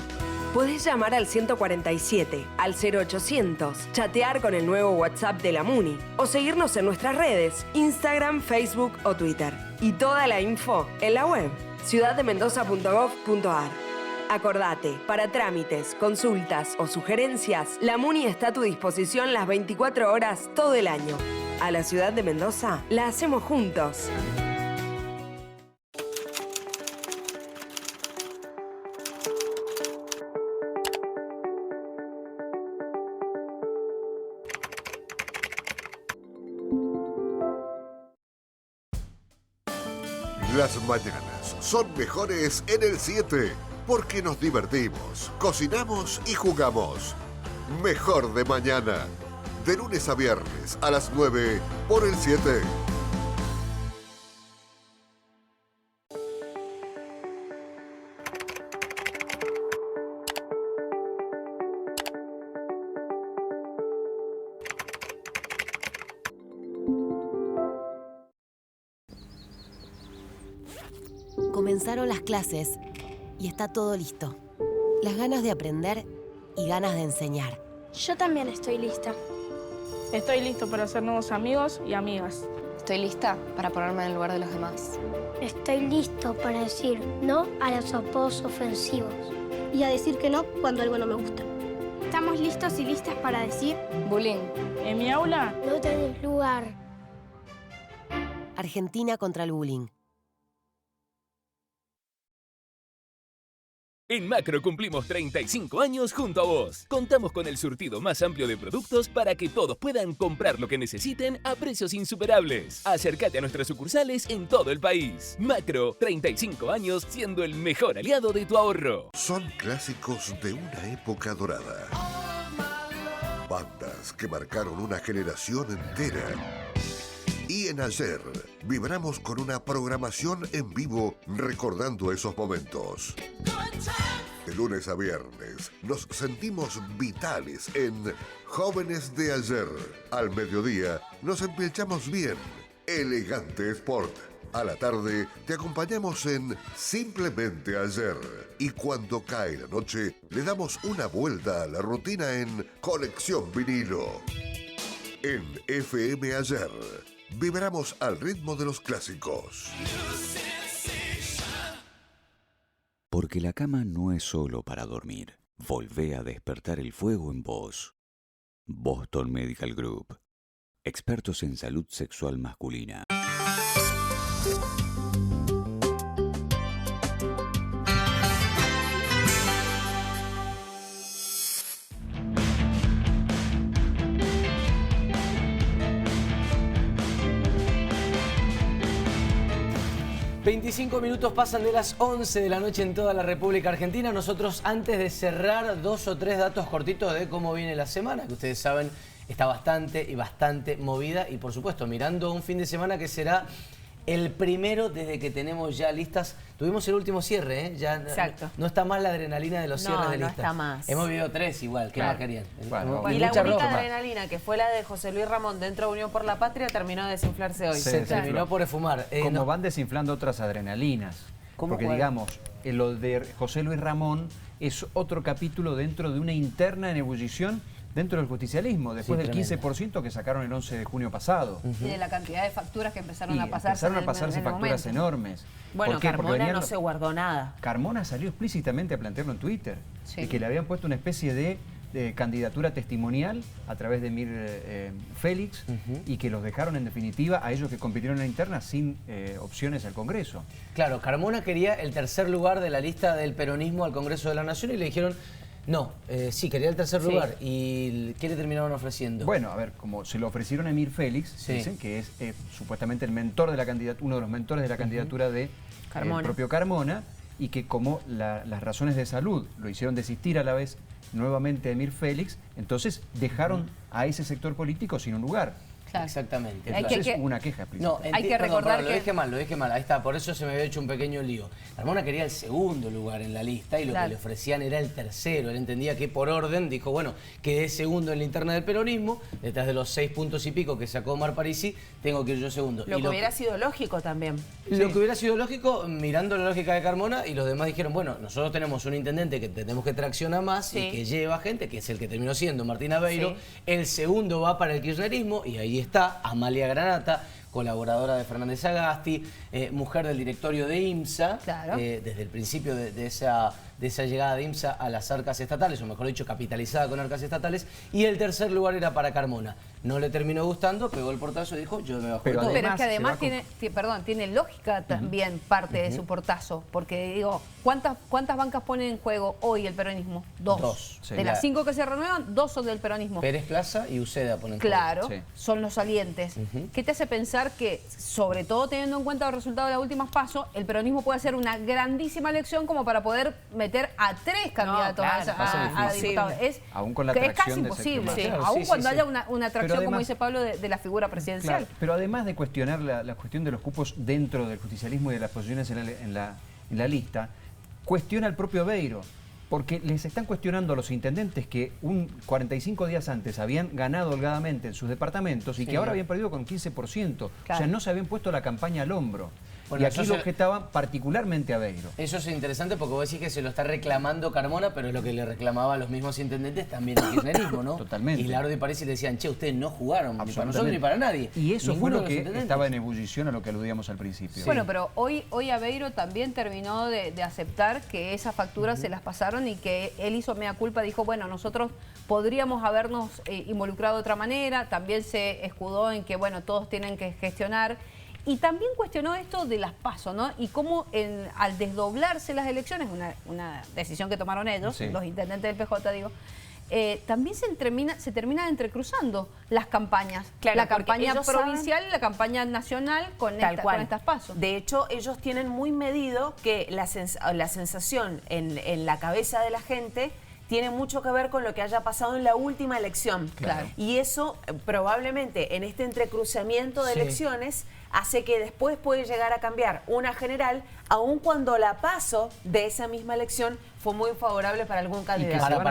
Podés llamar al 147, al 0800, chatear con el nuevo WhatsApp de la MUNI o seguirnos en nuestras redes, Instagram, Facebook o Twitter. Y toda la info en la web, ciudaddemendoza.gov.ar. Acordate, para trámites, consultas o sugerencias, la MUNI está a tu disposición las 24 horas todo el año. A la ciudad de Mendoza la hacemos juntos. Las mañanas son mejores en el 7 porque nos divertimos, cocinamos y jugamos. Mejor de mañana, de lunes a viernes a las 9 por el 7. Comenzaron las clases y está todo listo. Las ganas de aprender y ganas de enseñar. Yo también estoy lista. Estoy listo para hacer nuevos amigos y amigas. Estoy lista para ponerme en el lugar de los demás. Estoy listo para decir no a los apodos ofensivos y a decir que no cuando algo no me gusta. Estamos listos y listas para decir bullying. En mi aula no tenés lugar. Argentina contra el bullying. En Macro cumplimos 35 años junto a vos. Contamos con el surtido más amplio de productos para que todos puedan comprar lo que necesiten a precios insuperables. Acércate a nuestras sucursales en todo el país. Macro, 35 años siendo el mejor aliado de tu ahorro. Son clásicos de una época dorada. Bandas que marcaron una generación entera. Y en Ayer vibramos con una programación en vivo recordando esos momentos. De lunes a viernes nos sentimos vitales en Jóvenes de Ayer. Al mediodía nos empilchamos bien, Elegante Sport. A la tarde te acompañamos en Simplemente Ayer. Y cuando cae la noche le damos una vuelta a la rutina en Conexión Vinilo. En FM Ayer vibramos al ritmo de los clásicos. Porque la cama no es solo para dormir. Volvé a despertar el fuego en vos. Boston Medical Group. Expertos en salud sexual masculina. ...25 minutos pasan de las 11 de la noche en toda la República Argentina. Nosotros, antes de cerrar, 2 o 3 datos cortitos de cómo viene la semana, que ustedes saben está bastante movida. Y por supuesto, mirando un fin de semana que será el primero desde que tenemos ya listas. Tuvimos el último cierre, ¿eh? Ya Exacto. No está más la adrenalina de los cierres de no listas. está más. Hemos vivido 3 igual, ¿qué más querían? Y la única adrenalina, que fue la de José Luis Ramón dentro de Unión por la Patria, terminó de desinflarse hoy. Se terminó por esfumar. Como van desinflando otras adrenalinas. Porque cuál? digamos, lo de José Luis Ramón es otro capítulo dentro de una interna en ebullición dentro del justicialismo, después del 15% que sacaron el 11 de junio pasado. Y de la cantidad de facturas que empezaron a pasarse. Empezaron a pasarse facturas enormes. Bueno, ¿Por qué? Carmona no se guardó nada. Carmona salió explícitamente a plantearlo en Twitter, de que le habían puesto una especie de candidatura testimonial a través de Mir Félix y que los dejaron en definitiva a ellos que compitieron en la interna sin opciones al Congreso. Claro, Carmona quería el tercer lugar de la lista del peronismo al Congreso de la Nación y le dijeron... No, sí, quería el tercer lugar. ¿Y qué le terminaron ofreciendo? Bueno, a ver, como se lo ofrecieron a Emir Félix, dicen que es supuestamente el mentor de la candidatura, uno de los mentores de la candidatura de el propio Carmona, y que como las razones de salud lo hicieron desistir a la vez nuevamente a Emir Félix, entonces dejaron a ese sector político sin un lugar. Claro. Exactamente. Entonces hubo una queja. No, hay que recordar lo dije mal, ahí está, por eso se me había hecho un pequeño lío. Carmona quería el segundo lugar en la lista y lo que le ofrecían era el tercero. Él entendía que por orden, dijo, bueno, quedé segundo en la interna del peronismo, detrás de los 6 puntos y pico que sacó Omar Parisi, tengo que ir yo segundo. Lo que hubiera sido lógico también. Lo que hubiera sido lógico, mirando la lógica de Carmona, y los demás dijeron, bueno, nosotros tenemos un intendente que tenemos que tracciona más y que lleva gente, que es el que terminó siendo Martín Aveiro. El segundo va para el kirchnerismo y ahí está Amalia Granata, colaboradora de Fernández Sagasti, mujer del directorio de IMSA, desde el principio de esa llegada de IMSA a las arcas estatales, o mejor dicho, capitalizada con arcas estatales, y el tercer lugar era para Carmona. No le terminó gustando, pegó el portazo y dijo, yo me bajo de todo. Pero es que además tiene lógica también parte de su portazo, porque digo, ¿cuántas bancas ponen en juego hoy el peronismo? 2. De las 5 que se renuevan, 2 son del peronismo. Pérez Plaza y Uceda ponen Claro, juego. son los salientes. ¿Qué te hace pensar que, sobre todo teniendo en cuenta los resultados de las últimas PASO, el peronismo puede hacer una grandísima elección como para poder meter a 3 candidatos a diputados? Aún con la que es casi atracción de imposible, aún cuando haya una atracción, como dice Pablo, de la figura presidencial. Claro, pero además de cuestionar la cuestión de los cupos dentro del justicialismo y de las posiciones en la lista, cuestiona al propio Aveiro. Porque les están cuestionando a los intendentes que 45 días antes habían ganado holgadamente en sus departamentos y que ahora habían perdido con 15%. O sea, no se habían puesto la campaña al hombro. Bueno, y aquí lo objetaban particularmente a Aveiro. Eso es interesante porque vos decís que se lo está reclamando Carmona, pero es lo que le reclamaba a los mismos intendentes también el kirchnerismo, ¿no? Totalmente. Y Lardo y Parisi le decían, che, ustedes no jugaron ni para nosotros ni para nadie. Y eso fue lo que estaba en ebullición a lo que aludíamos al principio. Bueno, pero hoy Aveiro también terminó de aceptar que esas facturas se las pasaron y que él hizo mea culpa, dijo, bueno, nosotros podríamos habernos involucrado de otra manera, también se escudó en que, bueno, todos tienen que gestionar. Y también cuestionó esto de las PASO, ¿no? Y cómo al desdoblarse las elecciones, una decisión que tomaron ellos, los intendentes del PJ, digo, también se termina entrecruzando las campañas. Claro, la campaña provincial y la campaña nacional con estas PASO. De hecho, ellos tienen muy medido que la sensación en la cabeza de la gente tiene mucho que ver con lo que haya pasado en la última elección. Claro. Y eso probablemente en este entrecruzamiento de elecciones hace que después puede llegar a cambiar una general, aun cuando la PASO de esa misma elección fue muy favorable para algún candidato.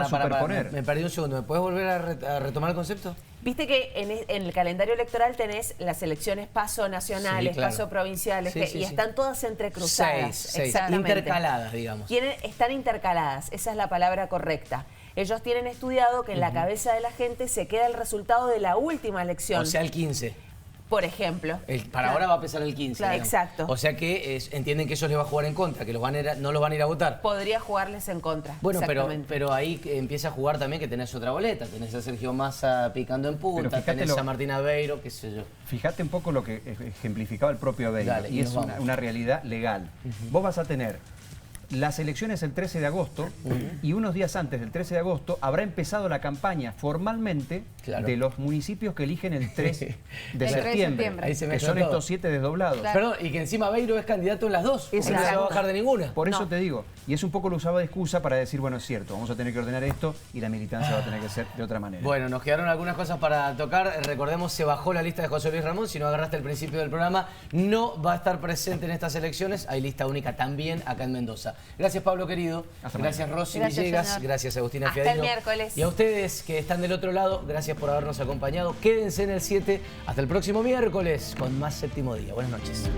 Me perdí un segundo. ¿Me puedes volver a retomar el concepto? Viste que en el calendario electoral tenés las elecciones PASO nacionales, PASO provinciales, y están todas entrecruzadas. Seis. Intercaladas, digamos. Están intercaladas, esa es la palabra correcta. Ellos tienen estudiado que en la cabeza de la gente se queda el resultado de la última elección. O sea, el 15. Por ejemplo. Para ahora va a pesar el 15. Claro, exacto. O sea que entienden que eso les va a jugar en contra, que no lo van a ir a votar. Podría jugarles en contra. Bueno, pero ahí empieza a jugar también que tenés otra boleta. Tenés a Sergio Massa picando en punta, tenés a Martín Aveiro, qué sé yo. Fíjate un poco lo que ejemplificaba el propio Aveiro. Dale, y es una realidad legal. Vos vas a tener las elecciones el 13 de agosto y unos días antes del 13 de agosto habrá empezado la campaña formalmente de los municipios que eligen el 3 de septiembre. Ahí se que son estos 7 desdoblados. Perdón, y que encima Aveiro es candidato en las dos, porque no se va a bajar de ninguna. Por eso te digo, y es un poco lo usaba de excusa para decir, bueno, es cierto, vamos a tener que ordenar esto y la militancia va a tener que ser de otra manera. Bueno, nos quedaron algunas cosas para tocar. Recordemos, se bajó la lista de José Luis Ramón. Si no agarraste el principio del programa, no va a estar presente en estas elecciones. Hay lista única también acá en Mendoza. Gracias, Pablo querido. Gracias, Rosy Villegas. Señor. Gracias, Agustina Hasta Fiadino. el miércoles. Y a ustedes que están del otro lado, gracias por habernos acompañado. Quédense en el 7. Hasta el próximo miércoles con más Séptimo Día. Buenas noches.